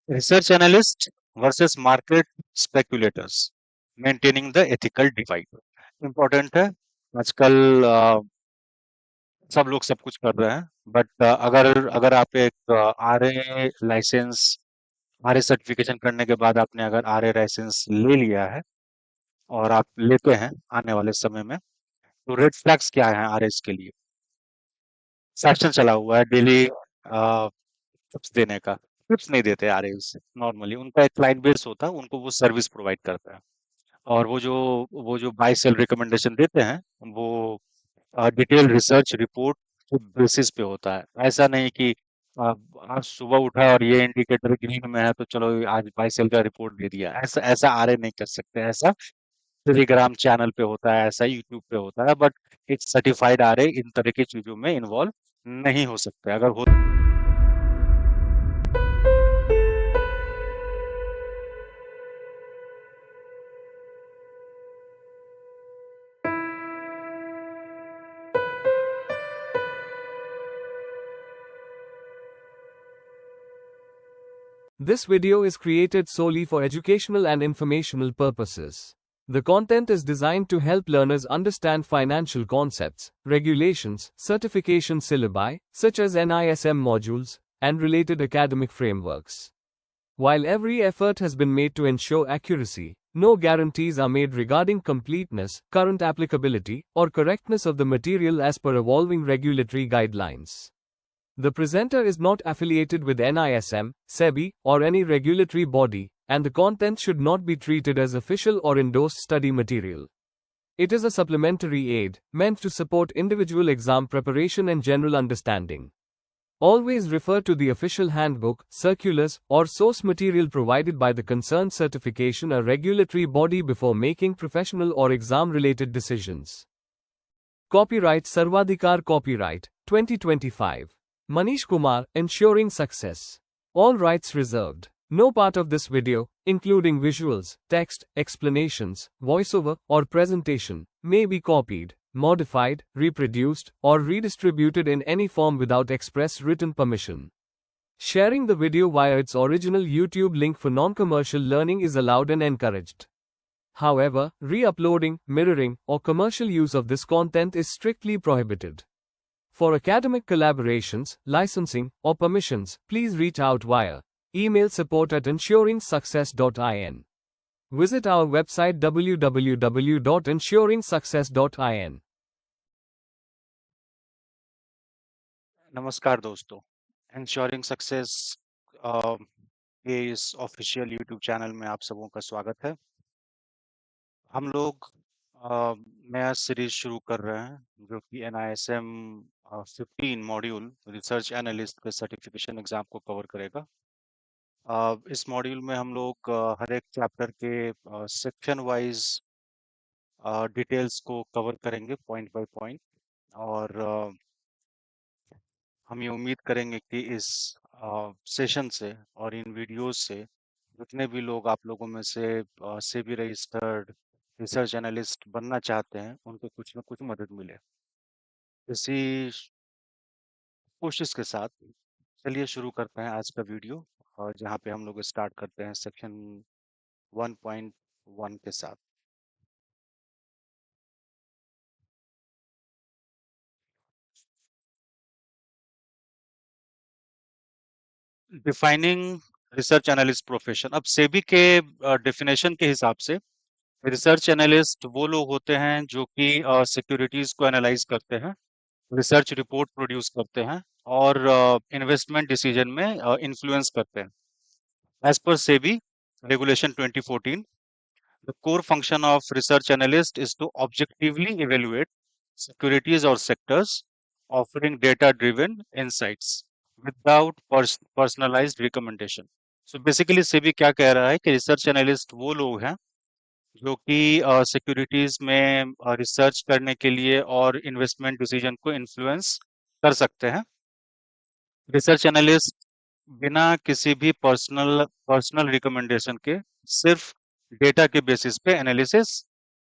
Research analyst versus market speculators, maintaining the ethical divide. Important है। आजकल सब लोग सब कुछ कर रहे हैं, बट अगर अगर आप एक आरए लाइसेंस, आरए सर्टिफिकेशन करने के बाद आपने अगर आरए लाइसेंस ले लिया है और आप लेते हैं आने वाले समय में, तो रेड फ्लैग्स क्या है आरएस के लिए? सेक्शन चला हुआ है डेली टिप्स देने का। टिप्स नहीं देते आरएस नॉर्मली, उनका एक क्लाइंट बेस होता है, उनको वो सर्विस प्रोवाइड करता है। और वो जो बाय सेल रिकमेंडेशन देते हैं, वो डिटेल रिसर्च रिपोर्ट के बेसिस पे होता है। ऐसा नहीं कि आ, आज सुबह उठा और ये इंडिकेटर ग्रीन में है तो चलो आज बाय सेल का रिपोर्ट दे दिया। ऐसा ऐसा आरए नहीं कर सकते। ऐसा टेलीग्राम चैनल पे होता है, ऐसा यूट्यूब पे होता है, बट एक सर्टिफाइड आरए इन तरह की चीजों में इन्वॉल्व नहीं हो सकते। अगर हो This video is created solely for educational and informational purposes. The content is designed to help learners understand financial concepts, regulations, certification syllabi, such as NISM modules, and related academic frameworks. While every effort has been made to ensure accuracy, no guarantees are made regarding completeness, current applicability, or correctness of the material as per evolving regulatory guidelines. The presenter is not affiliated with NISM, SEBI, or any regulatory body, and the content should not be treated as official or endorsed study material. It is a supplementary aid, meant to support individual exam preparation and general understanding. Always refer to the official handbook, circulars, or source material provided by the concerned certification or regulatory body before making professional or exam related decisions. Copyright Sarvadhikar Copyright 2025. Manish Kumar, ensuring success. All rights reserved. No part of this video, including visuals, text, explanations, voiceover, or presentation, may be copied, modified, reproduced, or redistributed in any form without express written permission. Sharing the video via its original YouTube link for non-commercial learning is allowed and encouraged. However, re-uploading, mirroring, or commercial use of this content is strictly prohibited. For academic collaborations, licensing, or permissions, please reach out via email support@ensuringsuccess.in. Visit our website www.ensuringsuccess.in. नमस्कार दोस्तों, ensuring success के इस official YouTube channel में आप सबों का स्वागत है। हम लोग नया सीरीज शुरू कर रहे हैं जो कि NISM 15 मॉड्यूल रिसर्च एनालिस्ट के सर्टिफिकेशन एग्जाम को कवर करेगा। इस मॉड्यूल में हम लोग हर एक चैप्टर के सेक्शन वाइज डिटेल्स को कवर करेंगे पॉइंट बाय पॉइंट। और हम ये उम्मीद करेंगे कि इस सेशन से और इन वीडियोस से जितने भी लोग आप लोगों में से सेबी रजिस्टर्ड रिसर्च एनालिस्ट बनना चाहते हैं, उनको कुछ ना कुछ मदद मिले। इसी कोशिश के साथ चलिए शुरू करते हैं आज का वीडियो, और जहाँ पे हम लोग स्टार्ट करते हैं सेक्शन 1.1 के साथ। Defining research analyst profession. अब सेबी के डेफिनेशन के हिसाब से रिसर्च एनालिस्ट वो लोग होते हैं जो कि सिक्योरिटीज को एनालाइज करते हैं, रिसर्च रिपोर्ट प्रोड्यूस करते हैं, और इन्वेस्टमेंट डिसीजन में इन्फ्लुएंस करते हैं। एज पर SEBI regulation 2014, the core function of research analyst is to objectively evaluate securities और sectors, offering data driven insights without personalised recommendation. So basically SEBI क्या कह रहा है कि रिसर्च एनालिस्ट वो लोग हैं जो कि सिक्योरिटीज में रिसर्च करने के लिए और इन्वेस्टमेंट डिसीजन को इन्फ्लुएंस कर सकते हैं। रिसर्च एनालिस्ट बिना किसी भी पर्सनल पर्सनल रिकमेंडेशन के सिर्फ डेटा के बेसिस पे एनालिसिस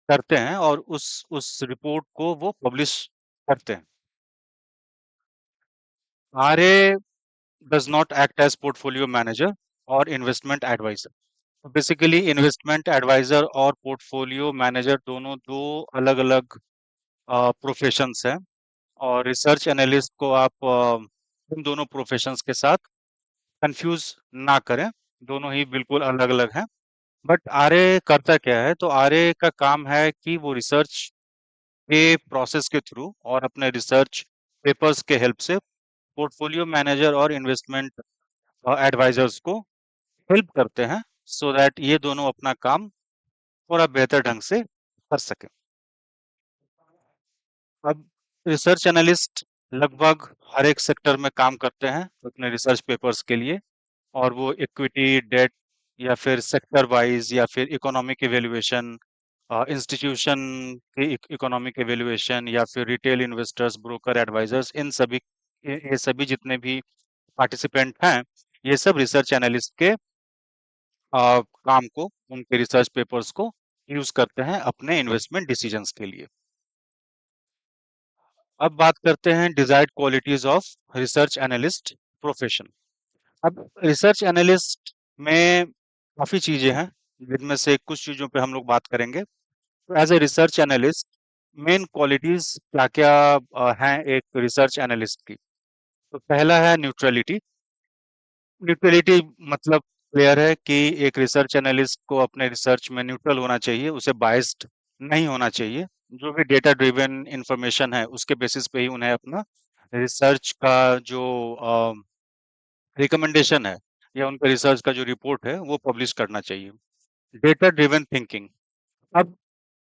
करते हैं और उस रिपोर्ट को वो पब्लिश करते हैं। RA does not act as portfolio manager. और investment advisor. Basically investment advisor और पोर्टफोलियो मैनेजर दोनों दो अलग अलग प्रोफेशंस हैं, और रिसर्च एनालिस्ट को आप इन दोनों प्रोफेशंस के साथ कंफ्यूज ना करें। दोनों ही बिल्कुल अलग अलग हैं। बट आरए करता क्या है? तो आरए का काम है कि वो रिसर्च के प्रोसेस के थ्रू और अपने रिसर्च पेपर्स के हेल्प से पोर्टफोलियो मैनेजर और इन्वेस्टमेंट एडवाइजर्स को हेल्प करते हैं, सो दैट ये दोनों अपना काम थोड़ा बेहतर ढंग से कर सकें। अब रिसर्च एनालिस्ट लगभग हर एक सेक्टर में काम करते हैं अपने रिसर्च पेपर्स के लिए, और वो इक्विटी, डेट, या फिर सेक्टर वाइज, या फिर इकोनॉमिक इवेल्युएशन, इंस्टीट्यूशन की इकोनॉमिक इवेल्युएशन, या फिर रिटेल इन्वेस्टर्स, ब्रोकर, एडवाइजर्स, इन सभी ये सभी जितने भी पार्टिसिपेंट हैं, ये सब रिसर्च एनालिस्ट के काम को, उनके रिसर्च पेपर्स को यूज करते हैं अपने इन्वेस्टमेंट डिसीजंस के लिए। अब बात करते हैं desired qualities of research analyst profession. अब रिसर्च एनालिस्ट में काफी चीजें हैं, जिनमें से कुछ चीजों पे हम लोग बात करेंगे। तो as a research analyst main qualities क्या क्या हैं एक रिसर्च एनालिस्ट की? तो पहला है न्यूट्रलिटी। न्यूट्रलिटी मतलब क्लियर है कि एक रिसर्च एनालिस्ट को अपने रिसर्च में न्यूट्रल होना चाहिए, उसे बाइस्ड नहीं होना चाहिए। जो भी डेटा ड्रिवन इंफॉर्मेशन है उसके बेसिस पे ही उन्हें अपना रिसर्च का जो रिकमेंडेशन है, या उनका रिसर्च का जो रिपोर्ट है वो पब्लिश करना चाहिए। Data driven thinking. अब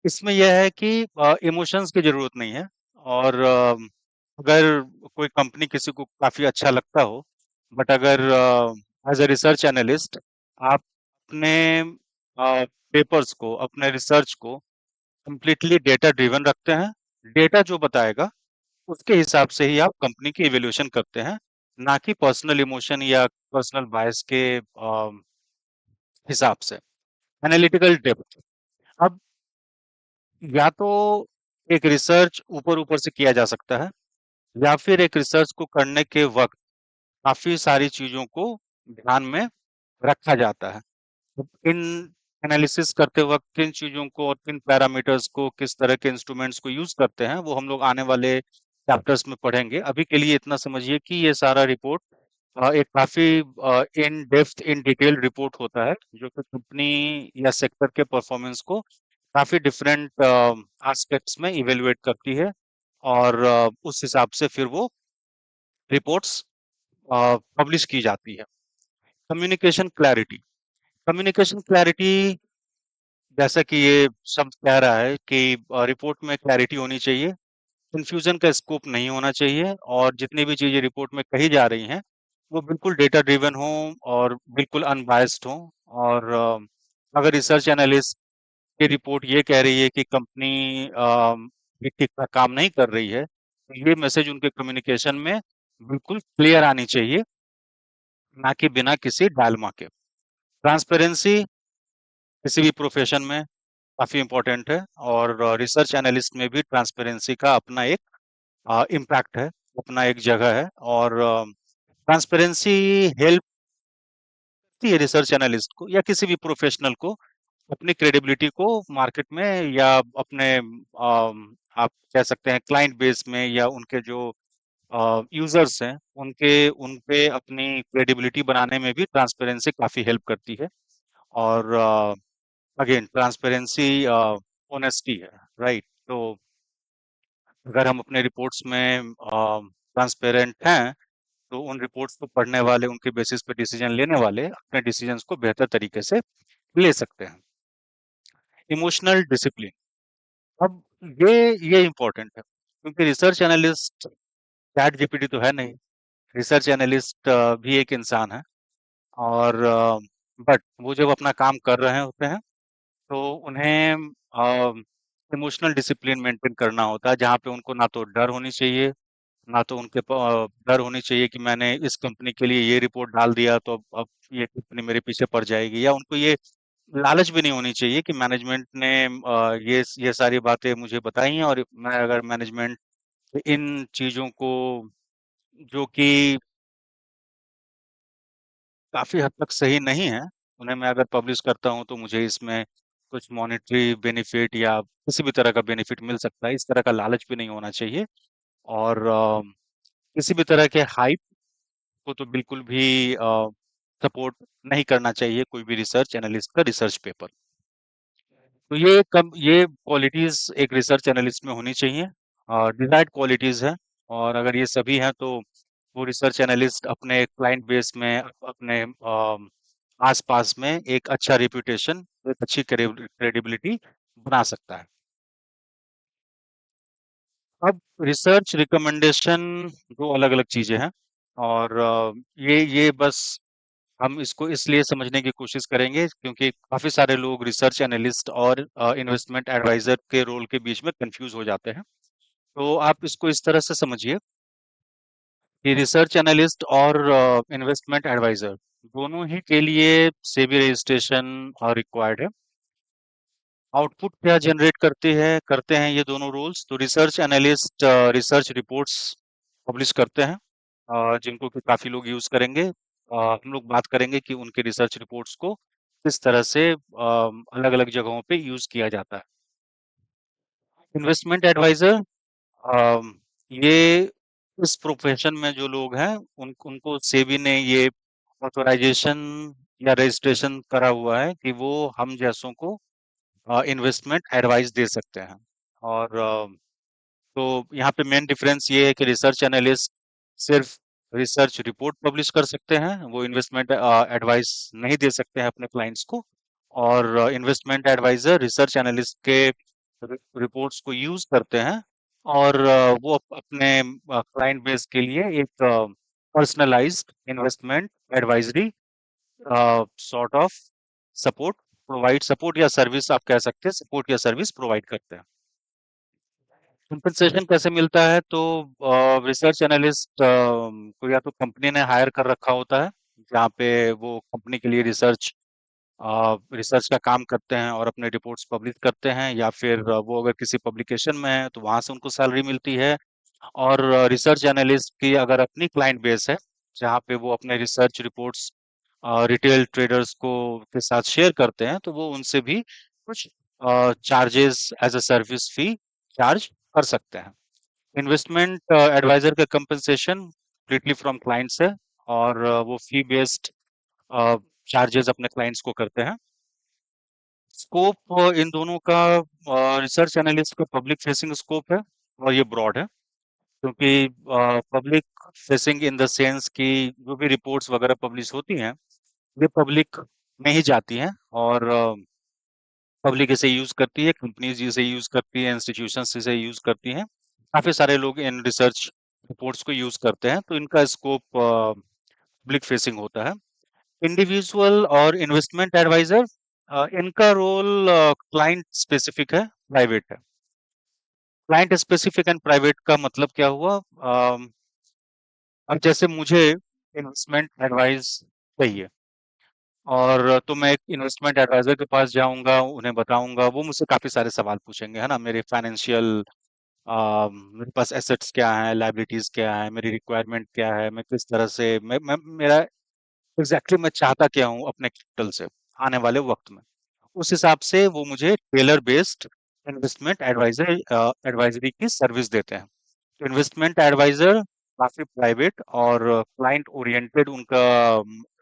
इसमें यह है कि इमोशंस की जरूरत नहीं है, और अगर कोई कंपनी किसी को काफी अच्छा लगता हो, बट अगर एज ए रिसर्च एनालिस्ट आप अपने पेपर्स को, अपने रिसर्च को कंप्लीटली डेटा ड्रिवन रखते हैं, डेटा जो बताएगा उसके हिसाब से ही आप कंपनी की इवेल्युएशन करते हैं, ना कि पर्सनल इमोशन या पर्सनल बायस के हिसाब से। Analytical depth. अब या तो एक रिसर्च ऊपर ऊपर से किया जा सकता है, या फिर एक रिसर्च को करने के वक्त काफी सारी चीजों को ध्यान में रखा जाता है। तो इन एनालिसिस करते वक्त किन चीजों को और किन पैरामीटर्स को, किस तरह के इंस्ट्रूमेंट्स को यूज करते हैं, वो हम लोग आने वाले चैप्टर्स में पढ़ेंगे। अभी के लिए इतना समझिए कि ये सारा रिपोर्ट एक काफी in depth, in detail report होता है, जो कि कंपनी या सेक्टर के परफॉर्मेंस को काफी डिफरेंट एस्पेक्ट्स में इवेलुएट करती है, और उस हिसाब से फिर वो रिपोर्ट्स पब्लिश की जाती है। Communication clarity. कम्युनिकेशन क्लैरिटी, जैसा कि ये शब्द कह रहा है कि रिपोर्ट में क्लैरिटी होनी चाहिए, कंफ्यूजन का स्कोप नहीं होना चाहिए, और जितनी भी चीजें रिपोर्ट में कही जा रही हैं वो बिल्कुल डेटा ड्रिवन हो और बिल्कुल अनबायस्ड हो। और अगर रिसर्च एनालिस्ट की रिपोर्ट ये कह रही है कि कंपनी ठीक ठीक काम नहीं कर रही है, तो ये मैसेज उनके कम्युनिकेशन में बिल्कुल क्लियर आनी चाहिए, ना कि बिना किसी डालमा के। ट्रांसपेरेंसी किसी भी प्रोफेशन में काफी इंपॉर्टेंट है, और रिसर्च एनालिस्ट में भी ट्रांसपेरेंसी का अपना एक इम्पैक्ट है, अपना एक जगह है। और ट्रांसपेरेंसी हेल्प करती है रिसर्च एनालिस्ट को या किसी भी प्रोफेशनल को अपनी क्रेडिबिलिटी को मार्केट में, या अपने आप कह सकते हैं क्लाइंट बेस में, या उनके जो यूजर्स हैं उनके उनपे अपनी क्रेडिबिलिटी बनाने में भी ट्रांसपेरेंसी काफी हेल्प करती है। और अगेन ट्रांसपेरेंसी ऑनेस्टी है, राइट? तो अगर हम अपने रिपोर्ट्स में ट्रांसपेरेंट हैं, तो उन रिपोर्ट्स को पढ़ने वाले, उनके बेसिस पे डिसीजन लेने वाले अपने डिसीजंस को बेहतर तरीके से ले सकते हैं। Emotional discipline. अब ये इम्पोर्टेंट है, क्योंकि रिसर्च एनालिस्ट चैट जीपीटी तो है नहीं। रिसर्च एनालिस्ट भी एक इंसान है, और बट वो जब अपना काम कर रहे होते हैं तो उन्हें इमोशनल डिसिप्लिन मेंटेन करना होता है, जहाँ पे उनको ना तो डर होनी चाहिए, ना तो उनके डर होनी चाहिए कि मैंने इस कंपनी के लिए ये रिपोर्ट डाल दिया तो अब ये कंपनी मेरे पीछे पड़ जाएगी, या उनको ये लालच भी नहीं होनी चाहिए कि मैनेजमेंट ने ये सारी बातें मुझे बताई हैं, और मैं अगर मैनेजमेंट इन चीजों को, जो कि काफी हद तक सही नहीं है। उन्हें मैं अगर पब्लिश करता हूँ तो मुझे इसमें कुछ मॉनेटरी बेनिफिट या किसी भी तरह का बेनिफिट मिल सकता है, इस तरह का लालच भी नहीं होना चाहिए। और किसी भी तरह के हाइप को तो बिल्कुल भी सपोर्ट नहीं करना चाहिए कोई भी रिसर्च एनालिस्ट का रिसर्च पेपर। तो ये क्वालिटीज एक रिसर्च एनालिस्ट में होनी चाहिए, डिजायर्ड क्वालिटीज है। और अगर ये सभी हैं तो वो रिसर्च एनालिस्ट अपने क्लाइंट बेस में अपने आसपास में एक अच्छा रेपुटेशन, एक अच्छी क्रेडिबिलिटी बना सकता है। अब रिसर्च रिकमेंडेशन दो अलग अलग चीजें हैं। और ये बस हम इसको इसलिए समझने की कोशिश करेंगे क्योंकि काफी सारे लोग रिसर्च एनालिस्ट और इन्वेस्टमेंट एडवाइजर के रोल के बीच में कंफ्यूज हो जाते हैं। तो आप इसको इस तरह से समझिए कि रिसर्च एनालिस्ट और इन्वेस्टमेंट एडवाइजर दोनों ही के लिए सेबी रजिस्ट्रेशन रिक्वायर्ड है। आउटपुट क्या जनरेट करते हैं ये दोनों रोल्स। तो research analyst research reports publish करते हैं, जिनको कि काफी लोग यूज करेंगे। हम लोग बात करेंगे कि उनके रिसर्च रिपोर्ट्स को किस तरह से अलग अलग जगहों पे यूज किया जाता है। इन्वेस्टमेंट एडवाइजर, ये इस प्रोफेशन में जो लोग हैं उनको सेबी ने ये ऑथराइजेशन या रजिस्ट्रेशन करा हुआ है कि वो हम जैसों को इन्वेस्टमेंट एडवाइस दे सकते हैं। और तो यहाँ पे मेन डिफरेंस ये है कि रिसर्च एनालिस्ट सिर्फ रिसर्च रिपोर्ट पब्लिश कर सकते हैं, वो इन्वेस्टमेंट एडवाइस नहीं दे सकते हैं अपने क्लाइंट्स को। और इन्वेस्टमेंट एडवाइजर रिसर्च एनालिस्ट के रिपोर्ट्स को यूज करते हैं और वो अपने क्लाइंट बेस के लिए एक personalised investment advisory sort of support या सर्विस, आप कह सकते हैं सपोर्ट या सर्विस प्रोवाइड करते हैं। कंपनसेशन कैसे मिलता है? तो रिसर्च एनालिस्ट को या तो कंपनी ने हायर कर रखा होता है, जहाँ पे वो कंपनी के लिए रिसर्च का काम करते हैं और अपने रिपोर्ट्स पब्लिश करते हैं, या फिर वो अगर किसी पब्लिकेशन में है तो वहां से उनको सैलरी मिलती है। और रिसर्च एनालिस्ट की अगर अपनी क्लाइंट बेस है, जहाँ पे वो अपने रिसर्च रिपोर्ट्स रिटेल ट्रेडर्स को के साथ शेयर करते हैं, तो वो उनसे भी कुछ charges as a service fee charge कर सकते हैं। इन्वेस्टमेंट एडवाइजर का कंपनसेशन कंप्लीटली फ्रॉम क्लाइंट्स है, और वो फी बेस्ड चार्जेस अपने क्लाइंट्स को करते हैं। स्कोप इन दोनों का, रिसर्च एनालिस्ट का पब्लिक फेसिंग स्कोप है और ये ब्रॉड है, क्योंकि public facing in the sense कि जो भी रिपोर्ट्स वगैरह पब्लिश होती हैं ये पब्लिक में ही जाती हैं, और पब्लिक इसे यूज करती है, कंपनीज इसे यूज करती है, इंस्टीट्यूशंस इसे यूज करती हैं। काफी सारे लोग इन रिसर्च रिपोर्ट्स को यूज करते हैं, तो इनका स्कोप पब्लिक फेसिंग होता है। इंडिविजुअल और इन्वेस्टमेंट एडवाइजर, इनका रोल क्लाइंट स्पेसिफिक है, प्राइवेट है। क्लाइंट स्पेसिफिक एंड प्राइवेट का मतलब क्या हुआ? अब जैसे मुझे इन्वेस्टमेंट एडवाइस चाहिए, और तो मैं एक इन्वेस्टमेंट एडवाइजर के पास जाऊंगा, उन्हें बताऊंगा, वो मुझसे काफी सारे सवाल पूछेंगे, है ना, मेरे फाइनेंशियल, मेरे पास एसेट्स क्या हैं, लायबिलिटीज क्या है, मेरी रिक्वायरमेंट क्या है, मैं किस तरह से मैं मेरा एग्जैक्टली मैं चाहता क्या हूँ अपने कैपिटल से आने वाले वक्त में। उस हिसाब से वो मुझे टेलर बेस्ड इन्वेस्टमेंट एडवाइजरी की सर्विस देते हैं। तो इन्वेस्टमेंट एडवाइजर काफी प्राइवेट और क्लाइंट ओरिएंटेड उनका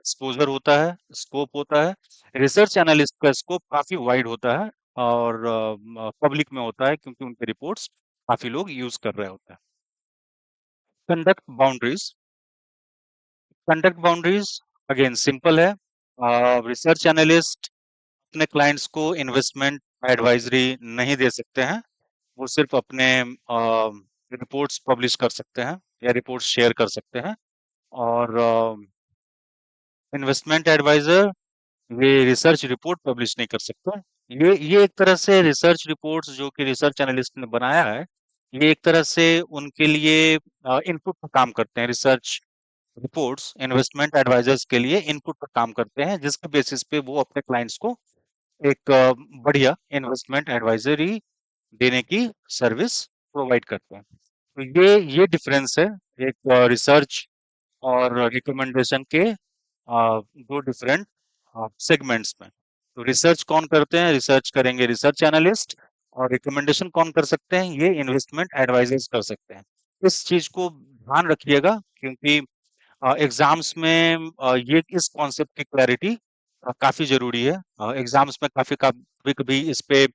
एक्सपोजर होता है, स्कोप होता है। रिसर्च एनालिस्ट का स्कोप काफी वाइड होता है और पब्लिक में होता है, क्योंकि उनके रिपोर्ट्स काफी लोग यूज कर रहे होते हैं। Conduct boundaries, conduct boundaries again simple है। रिसर्च एनालिस्ट अपने क्लाइंट्स को इन्वेस्टमेंट एडवाइजरी नहीं दे सकते हैं, वो सिर्फ अपने रिपोर्ट्स पब्लिश कर सकते हैं या रिपोर्ट्स शेयर कर सकते हैं। और इन्वेस्टमेंट एडवाइजर ये रिसर्च रिपोर्ट पब्लिश नहीं कर सकता। ये एक तरह से रिसर्च रिपोर्ट्स जो कि रिसर्च एनालिस्ट ने बनाया है, ये एक तरह से उनके लिए इनपुट का काम करते हैं। रिसर्च रिपोर्ट्स इन्वेस्टमेंट एडवाइजर्स के लिए इनपुट का काम करते हैं, जिसके बेसिस पे वो अपने क्लाइंट्स को एक बढ़िया इन्वेस्टमेंट एडवाइजरी देने की सर्विस प्रोवाइड करते हैं। तो ये डिफरेंस है एक रिसर्च और रिकमेंडेशन के दो डिफरेंट सेगमेंट्स में। तो रिसर्च कौन करते हैं, रिसर्च करेंगे रिसर्च एनालिस्ट, और रिकमेंडेशन कौन कर सकते हैं, ये इन्वेस्टमेंट एडवाइजर्स कर सकते हैं। इस चीज को ध्यान रखिएगा, क्योंकि एग्जाम्स में ये इस कॉन्सेप्ट की क्लैरिटी काफी जरूरी है। एग्जाम्स में काफी कभी कभी इस पे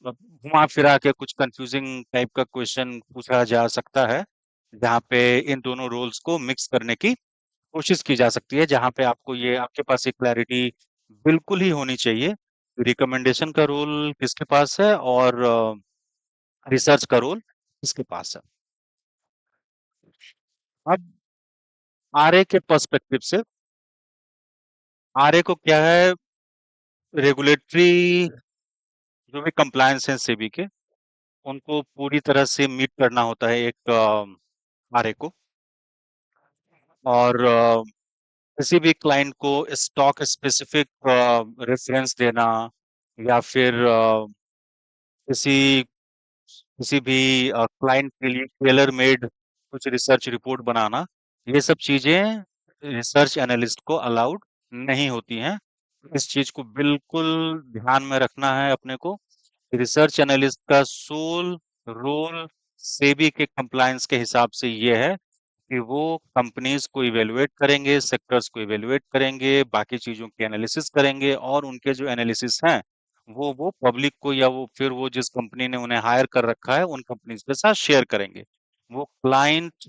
घुमा फिरा के कुछ कंफ्यूजिंग टाइप का क्वेश्चन पूछा जा सकता है, जहाँ पे इन दोनों रोल्स को मिक्स करने की कोशिश की जा सकती है, जहाँ पे आपको ये आपके पास ये क्लैरिटी बिल्कुल ही होनी चाहिए, रिकमेंडेशन का रोल किसके पास है और रिसर्च का रोल किसके पास है। अब आरए के पर्सपेक्टिव से, आरए को क्या है, रेगुलेटरी जो भी कंप्लायंस है सेबी के, उनको पूरी तरह से मीट करना होता है एक आरए को। और किसी भी क्लाइंट को स्टॉक स्पेसिफिक रेफरेंस देना, या फिर किसी किसी भी क्लाइंट के लिए टेलर मेड कुछ रिसर्च रिपोर्ट बनाना, ये सब चीजें रिसर्च एनालिस्ट को अलाउड नहीं होती हैं। इस चीज को बिल्कुल ध्यान में रखना है अपने को। रिसर्च एनालिस्ट का सोल रोल सेबी के कंप्लायंस के हिसाब से ये है कि वो कंपनीज को इवेलुएट करेंगे, सेक्टर्स को इवेलुएट करेंगे, बाकी चीजों की एनालिसिस करेंगे, और उनके जो एनालिसिस हैं वो पब्लिक को, या वो फिर वो जिस कंपनी ने उन्हें हायर कर रखा है उन कंपनीज के साथ शेयर करेंगे। वो क्लाइंट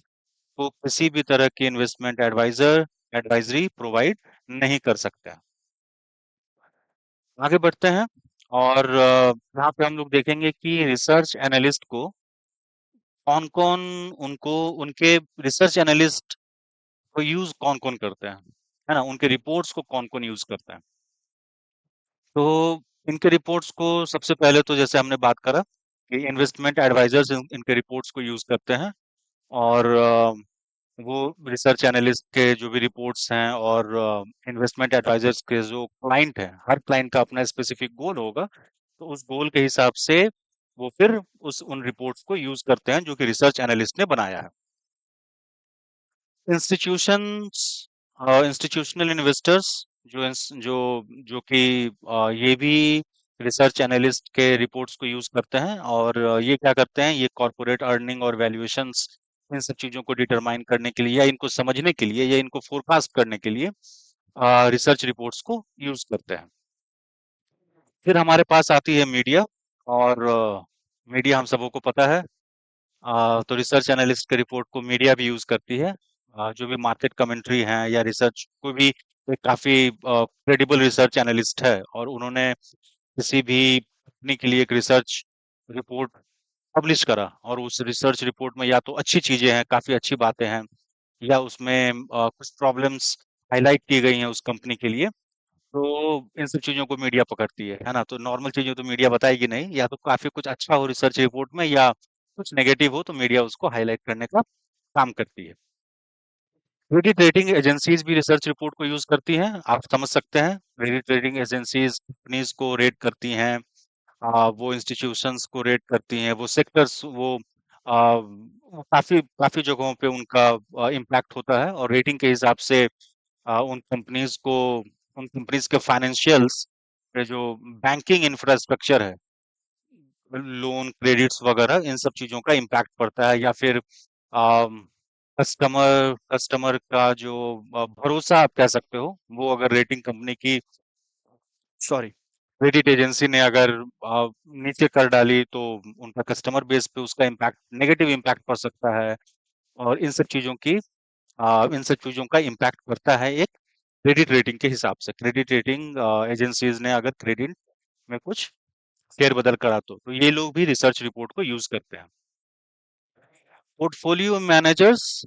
को किसी भी तरह की इन्वेस्टमेंट एडवाइजरी प्रोवाइड नहीं कर सकता। आगे बढ़ते हैं, और यहाँ पे हम लोग देखेंगे कि रिसर्च एनालिस्ट को कौन कौन, उनको उनके रिसर्च एनालिस्ट को यूज कौन कौन करते हैं, है ना, उनके रिपोर्ट्स को कौन कौन यूज करते हैं। तो इनके रिपोर्ट्स को सबसे पहले तो जैसे हमने बात करा कि इन्वेस्टमेंट एडवाइजर्स इनके रिपोर्ट्स को यूज करते हैं, और वो रिसर्च एनालिस्ट के जो भी रिपोर्ट्स हैं, और इन्वेस्टमेंट एडवाइजर्स के जो क्लाइंट हैं, हर क्लाइंट का अपना स्पेसिफिक गोल होगा, तो उस गोल के हिसाब से वो फिर उस उन रिपोर्ट्स को यूज करते हैं जो कि रिसर्च एनालिस्ट ने बनाया है। इंस्टीट्यूशंस, इंस्टीट्यूशनल इन्वेस्टर्स, जो जो कि ये भी रिसर्च एनालिस्ट के रिपोर्ट्स को यूज करते हैं, और ये क्या करते हैं, ये कॉर्पोरेट अर्निंग और वैल्यूएशंस, इन सब चीजों को डिटरमाइन करने के लिए, या इनको समझने के लिए, या इनको फोरकास्ट करने के लिए रिसर्च रिपोर्ट्स को यूज करते हैं। फिर हमारे पास आती है मीडिया, और मीडिया हम सबों को पता है। तो रिसर्च एनालिस्ट के रिपोर्ट को मीडिया भी यूज करती है। जो भी मार्केट कमेंट्री है या रिसर्च, कोई भी एक काफी क्रेडिबल रिसर्च एनालिस्ट है और उन्होंने किसी भी कंपनी के लिए एक रिसर्च रिपोर्ट पब्लिश करा, और उस रिसर्च रिपोर्ट में या तो अच्छी चीजें हैं, काफी अच्छी बातें हैं, या उसमें कुछ प्रॉब्लम्स हाईलाइट की गई हैं उस कंपनी के लिए, तो इन सब चीजों को मीडिया पकड़ती है ना। तो नॉर्मल चीजें तो मीडिया बताएगी नहीं, या तो काफी कुछ अच्छा हो रिसर्च रिपोर्ट में, या कुछ नेगेटिव हो, तो मीडिया उसको हाईलाइट करने का काम करती है। क्रेडिट रेटिंग एजेंसीज भी रिसर्च रिपोर्ट को यूज करती हैं, आप समझ सकते हैं। क्रेडिट रेटिंग एजेंसीज कंपनीज को रेट करती हैं, वो इंस्टीट्यूशंस को रेट करती हैं, वो सेक्टर्स, वो काफी काफी जगहों पे उनका इम्पैक्ट होता है, और रेटिंग के हिसाब से उन कंपनीज को, उन कंपनीज के फाइनेंशियल्स पे, जो बैंकिंग इंफ्रास्ट्रक्चर है, लोन क्रेडिट्स वगैरह, इन सब चीजों का इम्पैक्ट पड़ता है, या फिर कस्टमर का जो भरोसा आप कह सकते हो, वो अगर रेटिंग कंपनी की, सॉरी, क्रेडिट एजेंसी ने अगर नीचे कर डाली, तो उनका कस्टमर बेस पे उसका इम्पैक्ट, नेगेटिव इम्पैक्ट पड़ सकता है। और इन सब चीजों का इम्पैक्ट पड़ता है एक क्रेडिट रेटिंग के हिसाब से। क्रेडिट रेटिंग एजेंसीज ने अगर क्रेडिट में कुछ फेरबदल करा, तो ये लोग भी रिसर्च रिपोर्ट को यूज करते हैं। पोर्टफोलियो मैनेजर्स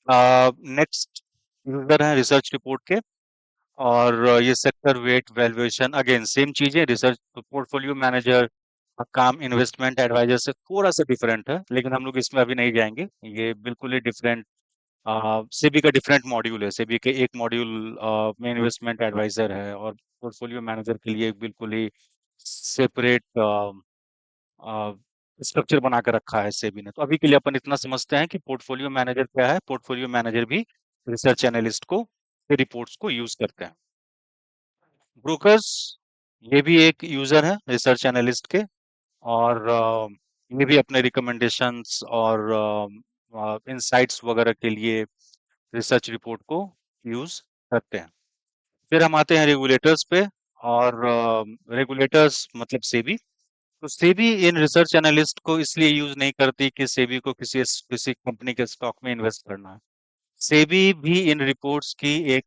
नेक्स्ट यूजर हैं रिसर्च रिपोर्ट के, और ये sector weight valuation, again same चीजें, रिसर्च पोर्टफोलियो मैनेजर का काम इन्वेस्टमेंट एडवाइजर से थोड़ा सा डिफरेंट है, लेकिन हम लोग इसमें अभी नहीं जाएंगे, ये बिल्कुल ही डिफरेंट। सेबी का डिफरेंट मॉड्यूल है, सेबी के एक मॉड्यूल में इन्वेस्टमेंट एडवाइजर है, और पोर्टफोलियो मैनेजर के लिए एक बिल्कुल ही सेपरेट स्ट्रक्चर बना कर रखा है सेबी ने। तो अभी के लिए अपन इतना समझते हैं कि पोर्टफोलियो मैनेजर क्या है, पोर्टफोलियो मैनेजर भी रिसर्च एनालिस्ट को के रिपोर्ट्स को यूज करते हैं। ब्रोकर्स ये भी एक यूजर है रिसर्च एनालिस्ट के, और ये भी अपने रिकमेंडेशंस और इंसाइट्स वगैरह के लिए रिसर्च रिपोर्ट को यूज करते हैं। फिर हम आते हैं रेगुलेटर्स पे, और रेगुलेटर्स मतलब सेबी। तो सेबी इन रिसर्च एनालिस्ट को इसलिए यूज नहीं करती कि सेबी को किसी किसी कंपनी के स्टॉक में इन्वेस्ट करना है। सेबी भी इन रिपोर्ट्स की एक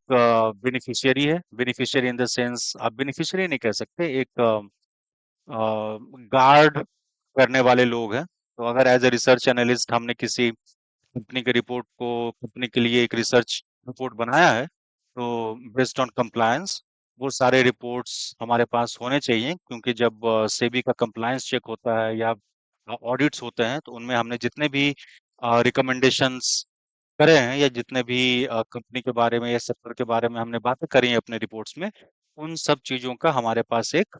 बेनिफिशियरी है। बेनिफिशियरी इन द सेंस, आप बेनिफिशियरी नहीं कह सकते, एक गार्ड करने वाले लोग हैं। तो अगर एज ए रिसर्च एनालिस्ट हमने किसी कंपनी के रिपोर्ट को, कंपनी के लिए एक रिसर्च रिपोर्ट बनाया है, तो बेस्ड ऑन कंप्लायंस वो सारे रिपोर्ट्स हमारे पास होने चाहिए, क्योंकि जब सेबी का कंप्लायंस चेक होता है या ऑडिट्स होते हैं, तो उनमें हमने जितने भी रिकमेंडेशंस करे हैं, या जितने भी कंपनी के बारे में या सेक्टर के बारे में हमने बातें करी हैं अपने रिपोर्ट्स में, उन सब चीजों का हमारे पास एक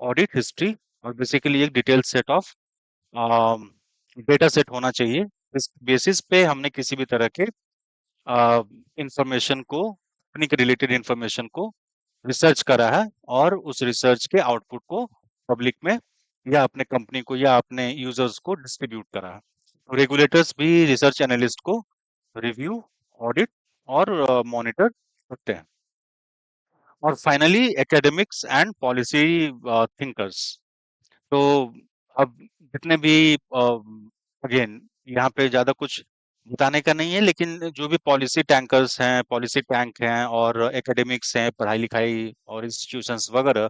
ऑडिट हिस्ट्री और बेसिकली एक detail set of data set होना चाहिए। इस बेसिस पे हमने किसी भी तरह के इंफॉर्मेशन को, कंपनी के रिलेटेड इंफॉर्मेशन को रिसर्च करा है, और उस रिसर्च के आउटपुट को पब्लिक में या अपने कंपनी को या अपने यूजर्स को डिस्ट्रीब्यूट करा है। तो रेगुलेटर्स भी रिसर्च एनालिस्ट को रिव्यू, ऑडिट और मॉनिटर करते हैं। और finally academics and policy thinkers. तो अब जितने भी, अगेन यहाँ पे ज्यादा कुछ बताने का नहीं है, लेकिन जो भी पॉलिसी टैंकर्स हैं, पॉलिसी टैंक हैं, और एकेडमिक्स हैं, पढ़ाई लिखाई और इंस्टीट्यूशंस वगैरह,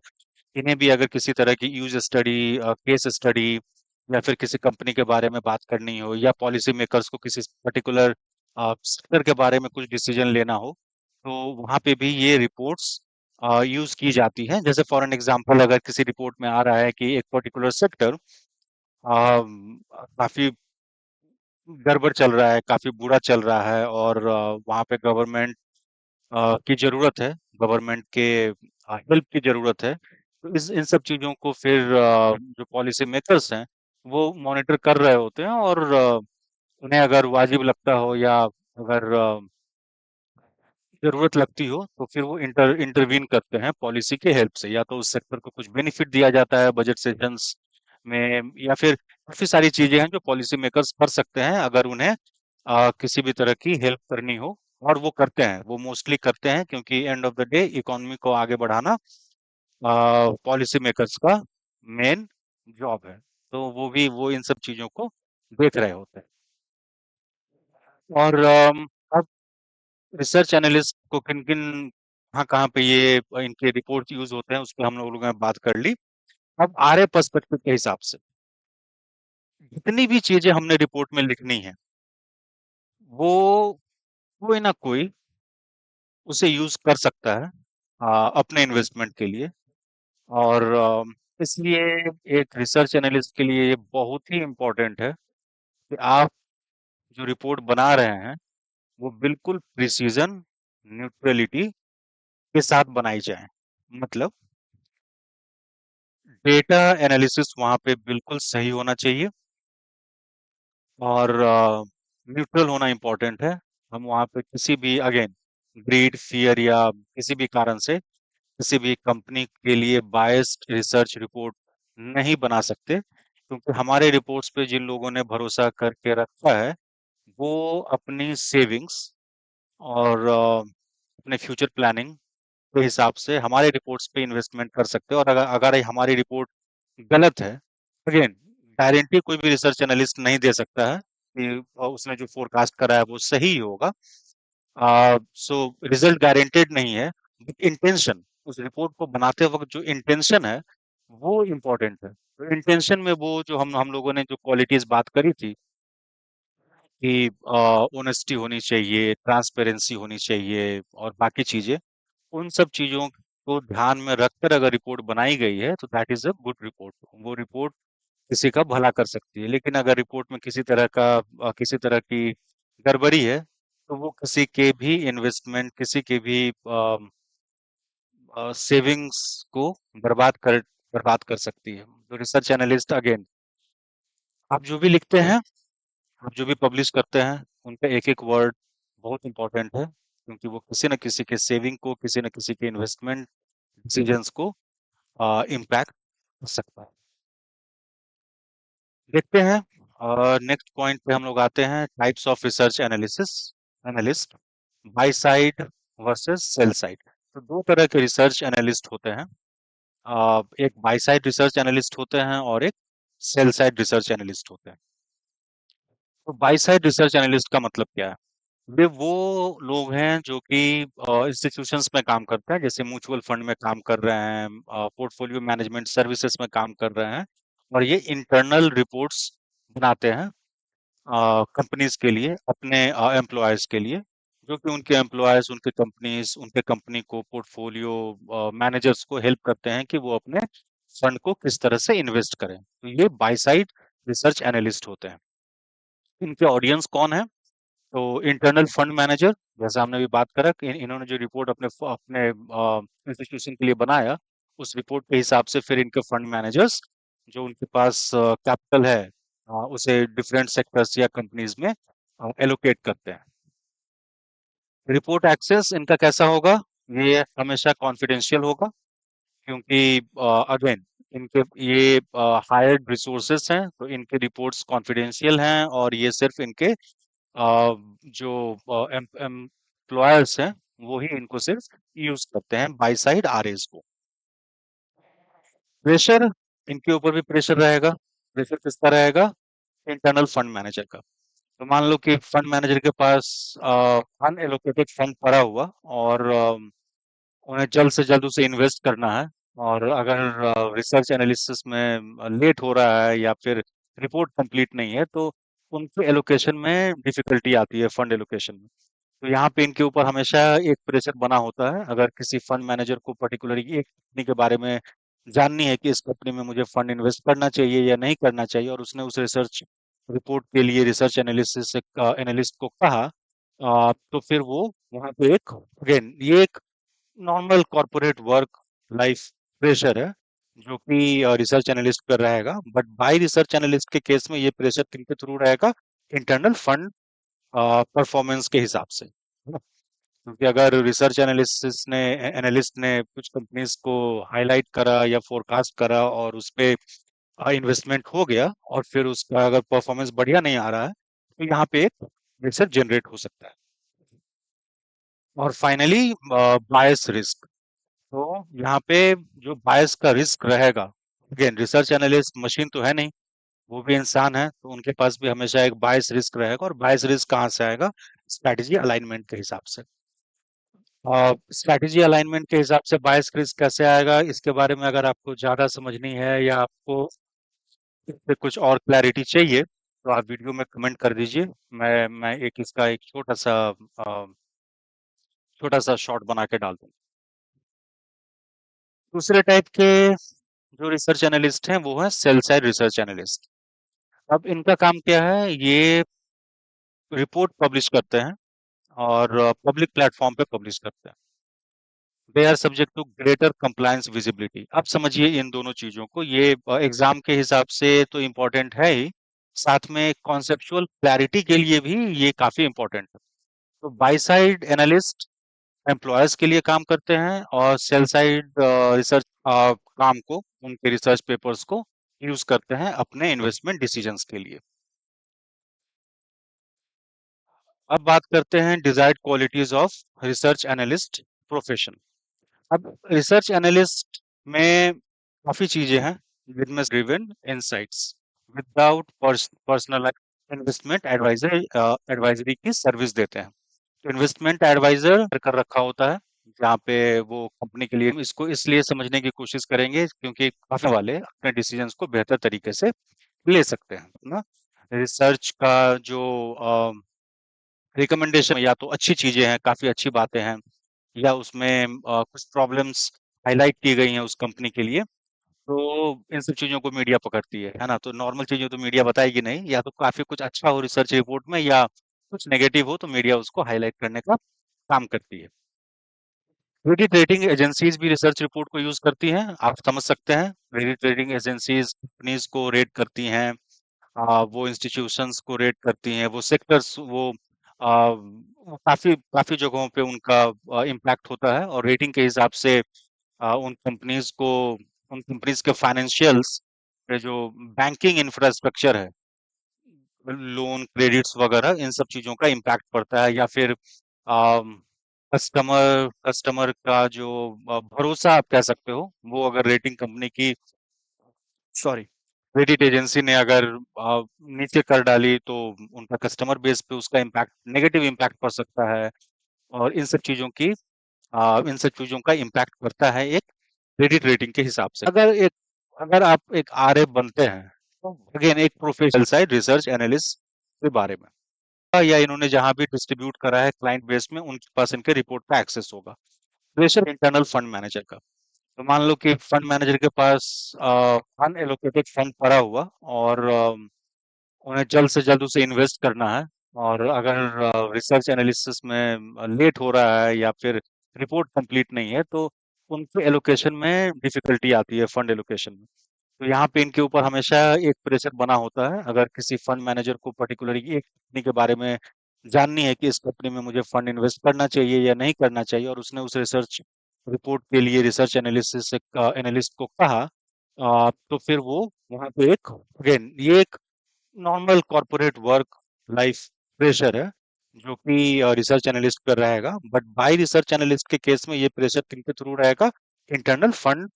इन्हें भी अगर किसी तरह की यूज स्टडी, केस स्टडी, या फिर किसी कंपनी के बारे में बात करनी हो, या पॉलिसी मेकर्स को किसी पर्टिकुलर सेक्टर के बारे में कुछ डिसीजन लेना हो, तो वहाँ पे भी ये रिपोर्ट्स यूज की जाती हैं। जैसे फॉर एन एग्जांपल, अगर किसी रिपोर्ट में आ रहा है कि एक पर्टिकुलर सेक्टर काफी गड़बड़ चल रहा है, काफी बुरा चल रहा है, और वहाँ पे गवर्नमेंट की जरूरत है, गवर्नमेंट के हेल्प की जरूरत है, तो इस इन सब चीजों को फिर जो पॉलिसी मेकर्स हैं वो मॉनिटर कर रहे होते हैं, और उन्हें अगर वाजिब लगता हो, या अगर जरूरत लगती हो, तो फिर वो इंटरवीन करते हैं पॉलिसी के हेल्प से। या तो उस सेक्टर को कुछ बेनिफिट दिया जाता है बजट सेशंस में, या फिर काफी सारी चीजें हैं जो पॉलिसी मेकर्स कर सकते हैं अगर उन्हें किसी भी तरह की हेल्प करनी हो। और वो करते हैं, वो मोस्टली करते हैं, क्योंकि end of the day economy को आगे बढ़ाना पॉलिसी मेकर्स का मेन जॉब है। तो वो इन सब चीजों को देख रहे होते हैं। और अब रिसर्च एनालिस्ट को किन किन, कहाँ कहाँ पे ये इनके रिपोर्ट यूज होते हैं, उस पर हम लोगों ने बात कर ली। अब आरए पर्सपेक्टिव के हिसाब से जितनी भी चीजें हमने रिपोर्ट में लिखनी है, वो कोई ना कोई उसे यूज कर सकता है अपने इन्वेस्टमेंट के लिए। और इसलिए एक रिसर्च एनालिस्ट के लिए ये बहुत ही इम्पोर्टेंट है कि आप जो रिपोर्ट बना रहे हैं वो बिल्कुल प्रिसीजन, न्यूट्रलिटी के साथ बनाई जाए। मतलब डेटा एनालिसिस वहाँ पे बिल्कुल सही होना चाहिए, और न्यूट्रल होना इम्पोर्टेंट है। हम वहाँ पे किसी भी, अगेन, ग्रीड, फियर या किसी भी कारण से किसी भी कंपनी के लिए बायस्ड रिसर्च रिपोर्ट नहीं बना सकते, क्योंकि हमारे रिपोर्ट्स पे जिन लोगों ने भरोसा करके रखा है, वो अपनी सेविंग्स और अपने फ्यूचर प्लानिंग के हिसाब से हमारे रिपोर्ट्स पे इन्वेस्टमेंट कर सकते हैं। और अगर अगर हमारी रिपोर्ट गलत है, अगेन, गारंटी कोई भी रिसर्च एनालिस्ट नहीं दे सकता है कि उसने जो फोरकास्ट करा है वो सही ही होगा। सो रिजल्ट गारंटेड नहीं है, बट इंटेंशन, उस रिपोर्ट को बनाते वक्त जो इंटेंशन है वो इम्पोर्टेंट है। तो इंटेंशन में वो जो हम लोगों ने जो क्वालिटीज बात करी थी कि ऑनेस्टी होनी चाहिए, ट्रांसपेरेंसी होनी चाहिए, और बाकी चीजें, उन सब चीजों को ध्यान में रखकर अगर रिपोर्ट बनाई गई है, तो that is a good report. वो रिपोर्ट किसी का भला कर सकती है। लेकिन अगर रिपोर्ट में किसी तरह का किसी तरह की गड़बड़ी है, तो वो किसी के भी इन्वेस्टमेंट, किसी के भी सेविंग्स को बर्बाद कर सकती है। तो रिसर्च एनालिस्ट, अगेन, आप जो भी लिखते हैं, आप जो भी पब्लिश करते हैं, उनका एक एक वर्ड बहुत इंपॉर्टेंट है। क्योंकि वो किसी न किसी के सेविंग को, किसी न किसी के इन्वेस्टमेंट डिसीजंस को इम्पैक्ट कर सकता है। देखते हैं नेक्स्ट पॉइंट पे हम लोग आते हैं, types of research analysis analyst, by side versus sell side. तो दो तरह के रिसर्च एनालिस्ट होते हैं। एक बाय साइड रिसर्च एनालिस्ट होते हैं और एक सेल साइड रिसर्च एनालिस्ट होते हैं। तो बाय साइड रिसर्च एनालिस्ट का मतलब क्या है? ये वो लोग हैं जो कि इंस्टीट्यूशंस में काम करते हैं, जैसे म्यूचुअल फंड में काम कर रहे हैं, पोर्टफोलियो मैनेजमेंट सर्विसेज में काम कर रहे हैं, और ये इंटरनल रिपोर्ट्स बनाते हैं कंपनीज के लिए, अपने एम्प्लॉयज के लिए, जो कि उनके एम्प्लॉयज, उनके कंपनीज, उनके कंपनी को, पोर्टफोलियो मैनेजर्स को हेल्प करते हैं कि वो अपने फंड को किस तरह से इन्वेस्ट करें। तो ये बाय साइड रिसर्च एनालिस्ट होते हैं। इनके ऑडियंस कौन है? तो इंटरनल फंड मैनेजर, जैसा हमने अभी बात करा कि इन्होंने जो रिपोर्ट अपने इंस्टीट्यूशन के लिए बनाया, उस रिपोर्ट के हिसाब से फिर इनके फंड मैनेजर्स, जो उनके पास कैपिटल है, उसे डिफरेंट सेक्टर्स या कंपनीज में एलोकेट करते हैं। रिपोर्ट एक्सेस इनका कैसा होगा? ये हमेशा कॉन्फिडेंशियल होगा, क्योंकि अगेन इनके ये हायर्ड रिसोर्सेस हैं, तो इनके रिपोर्ट्स कॉन्फिडेंशियल हैं, और ये सिर्फ इनके जो एम्प्लॉयर्स हैं, वो ही इनको सिर्फ यूज करते हैं, बाई साइड आरएस को। प्रेशर, इनके ऊपर भी प्रेशर रहेगा। प्रेशर किसका रहेगा? इंटरनल फंड मैनेजर का। तो मान लो कि फंड मैनेजर के पास अनएलोकेटेड फंड पड़ा हुआ, और उन्हें जल्द से जल्द उसे इन्वेस्ट करना है, और अगर रिसर्च एनालिसिस में लेट हो रहा है या फिर रिपोर्ट कंप्लीट नहीं है, तो उनके एलोकेशन में डिफिकल्टी आती है, फंड एलोकेशन में। तो यहाँ पे इनके ऊपर हमेशा एक प्रेशर बना होता है। अगर किसी फंड मैनेजर को पर्टिकुलरली एक कंपनी के बारे में जाननी है कि इस कंपनी में मुझे फंड इन्वेस्ट करना चाहिए या नहीं करना चाहिए, और उसने उस रिसर्च रिपोर्ट के लिए रिसर्च एनालिसिस एनालिस्ट को कहा, तो फिर वो वहाँ पे एक, अगेन ये एक normal corporate work life pressure है, जो कि रिसर्च एनालिस्ट पर रहेगा। बट बाय रिसर्च एनालिस्ट के केस में ये प्रेशर किनके थ्रू रहेगा? इंटरनल फंड परफॉर्मेंस के हिसाब से, है ना? क्योंकि अगर रिसर्च एनालिसिस ने एनालिस्ट ने कुछ कंपनीज को हाईलाइट करा या फोरकास्ट करा, और उस पे इन्वेस्टमेंट हो गया, और फिर उसका अगर परफॉर्मेंस बढ़िया नहीं आ रहा है, तो यहाँ पे एक प्रेशर जनरेट हो सकता है। और फाइनली बायस रिस्क। तो यहाँ पे जो बायस का रिस्क रहेगा, अगेन रिसर्च एनालिस्ट मशीन तो है नहीं, वो भी इंसान है, तो उनके पास भी हमेशा एक बायस रिस्क रहेगा। और बायस रिस्क कहाँ से आएगा? स्ट्रैटेजी अलाइनमेंट के हिसाब से। स्ट्रैटेजी अलाइनमेंट के हिसाब से बायस रिस्क कैसे आएगा, इसके बारे में अगर आपको ज्यादा समझनी है, या आपको इससे कुछ और क्लैरिटी चाहिए, तो आप वीडियो में कमेंट कर दीजिए। मैं एक इसका एक छोटा सा शॉर्ट बना के डाल दूँ। दूसरे टाइप के जो रिसर्च एनालिस्ट हैं, वो है सेल साइड रिसर्च एनालिस्ट। अब इनका काम क्या है? ये रिपोर्ट पब्लिश करते हैं, और पब्लिक प्लेटफॉर्म पे पब्लिश करते हैं। They are subject to greater compliance visibility. अब समझिए इन दोनों चीजों को, ये एग्जाम के हिसाब से तो इम्पोर्टेंट है ही, साथ में कॉन्सेप्चुअल क्लैरिटी के लिए भी ये काफी इम्पोर्टेंट है। तो बाय साइड एनालिस्ट एम्प्लॉयर्स के लिए काम करते हैं, और सेल साइड रिसर्च काम को, उनके रिसर्च पेपर्स को यूज करते हैं अपने इन्वेस्टमेंट डिसीजंस के लिए। अब बात करते हैं desired qualities of research analyst profession. अब रिसर्च एनालिस्ट में काफी चीजें हैं, जिनमें driven insights, without personal investment adviser advisory की सर्विस देते हैं। तो इन्वेस्टमेंट एडवाइजर कर रखा होता है, जहाँ पे वो कंपनी के लिए, इसको इसलिए समझने की कोशिश करेंगे क्योंकि काफी वाले अपने डिसीजंस को बेहतर तरीके से ले सकते हैं ना। रिसर्च का जो रिकमेंडेशन, या तो अच्छी चीजें हैं, काफी अच्छी बातें हैं, या उसमें कुछ प्रॉब्लम्स हाईलाइट की गई हैं उस कंपनी के लिए, तो इन सब चीजों को मीडिया पकड़ती है ना। तो नॉर्मल चीजें तो मीडिया बताएगी नहीं, या तो काफी कुछ अच्छा हो रिसर्च रिपोर्ट में, या कुछ नेगेटिव हो, तो मीडिया उसको हाईलाइट करने का काम करती है। क्रेडिट रेटिंग एजेंसीज भी रिसर्च रिपोर्ट को यूज करती हैं, आप समझ सकते हैं। क्रेडिट रेटिंग एजेंसीज कंपनीज को रेट करती हैं, वो इंस्टीट्यूशंस को रेट करती हैं, वो सेक्टर्स, वो वो काफी काफी जगहों पे उनका इम्पैक्ट होता है, और रेटिंग के हिसाब से उन कंपनीज को, उन कंपनीज के फाइनेंशियल्स पे जो बैंकिंग इंफ्रास्ट्रक्चर है, लोन क्रेडिट्स वगैरह, इन सब चीजों का इम्पैक्ट पड़ता है। या फिर कस्टमर कस्टमर का जो भरोसा आप कह सकते हो, वो अगर रेटिंग कंपनी की, सॉरी, क्रेडिट एजेंसी ने अगर नीचे कर डाली, तो उनका कस्टमर बेस पे उसका इम्पैक्ट, नेगेटिव इम्पैक्ट पड़ सकता है। और इन सब चीजों का इम्पैक्ट पड़ता है एक क्रेडिट रेटिंग के हिसाब से। अगर आप एक आरए बनते हैं, तो अगेन एक प्रोफेशनल साइड रिसर्च एनालिस्ट के बारे में, या इन्होंने जहां भी डिस्ट्रीब्यूट करा है क्लाइंट बेस में, उनके पास इनके रिपोर्ट का एक्सेस होगा। प्रेशर इंटरनल फंड मैनेजर का, तो मान लो कि फंड मैनेजर के पास अनएलोकेटेड फंड पड़ा हुआ, और उन्हें जल्द से जल्द उसे इन्वेस्ट करना है। और अगर रिसर्च एनालिसिस में लेट हो रहा है, या फिर रिपोर्ट कंप्लीट नहीं है, तो उनके एलोकेशन में डिफिकल्टी आती है, फंड एलोकेशन में। तो यहाँ पे इनके ऊपर हमेशा एक प्रेशर बना होता है। अगर किसी फंड मैनेजर को पर्टिकुलरली एक कंपनी के बारे में जाननी है कि इस कंपनी में मुझे फंड इन्वेस्ट करना चाहिए या नहीं करना चाहिए, और उसने उस रिसर्च रिपोर्ट के लिए रिसर्च एनालिसिस एनालिस्ट को कहा, तो फिर वो वहाँ पे एक, अगेन ये एक normal corporate work life pressure है, जो कि रिसर्च एनालिस्ट पर रहेगा। बट बाय रिसर्च एनालिस्ट के केस में ये प्रेशर किनके थ्रू रहेगा? इंटरनल फंड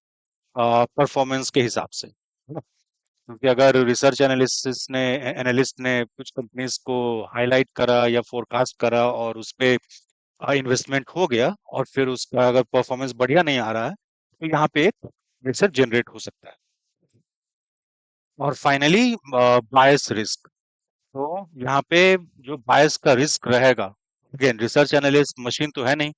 परफॉर्मेंस के हिसाब से, है ना? क्योंकि अगर रिसर्च एनालिसिस ने एनालिस्ट ने कुछ कंपनीज को हाईलाइट करा या फोरकास्ट करा, और उस पे इन्वेस्टमेंट हो गया, और फिर उसका अगर परफॉर्मेंस बढ़िया नहीं आ रहा है, तो यहाँ पे एक प्रेशर जनरेट हो सकता है। और फाइनली बायस रिस्क, तो यहाँ पे जो बायस का रिस्क रहेगा, अगेन रिसर्च एनालिस्ट मशीन तो है नहीं,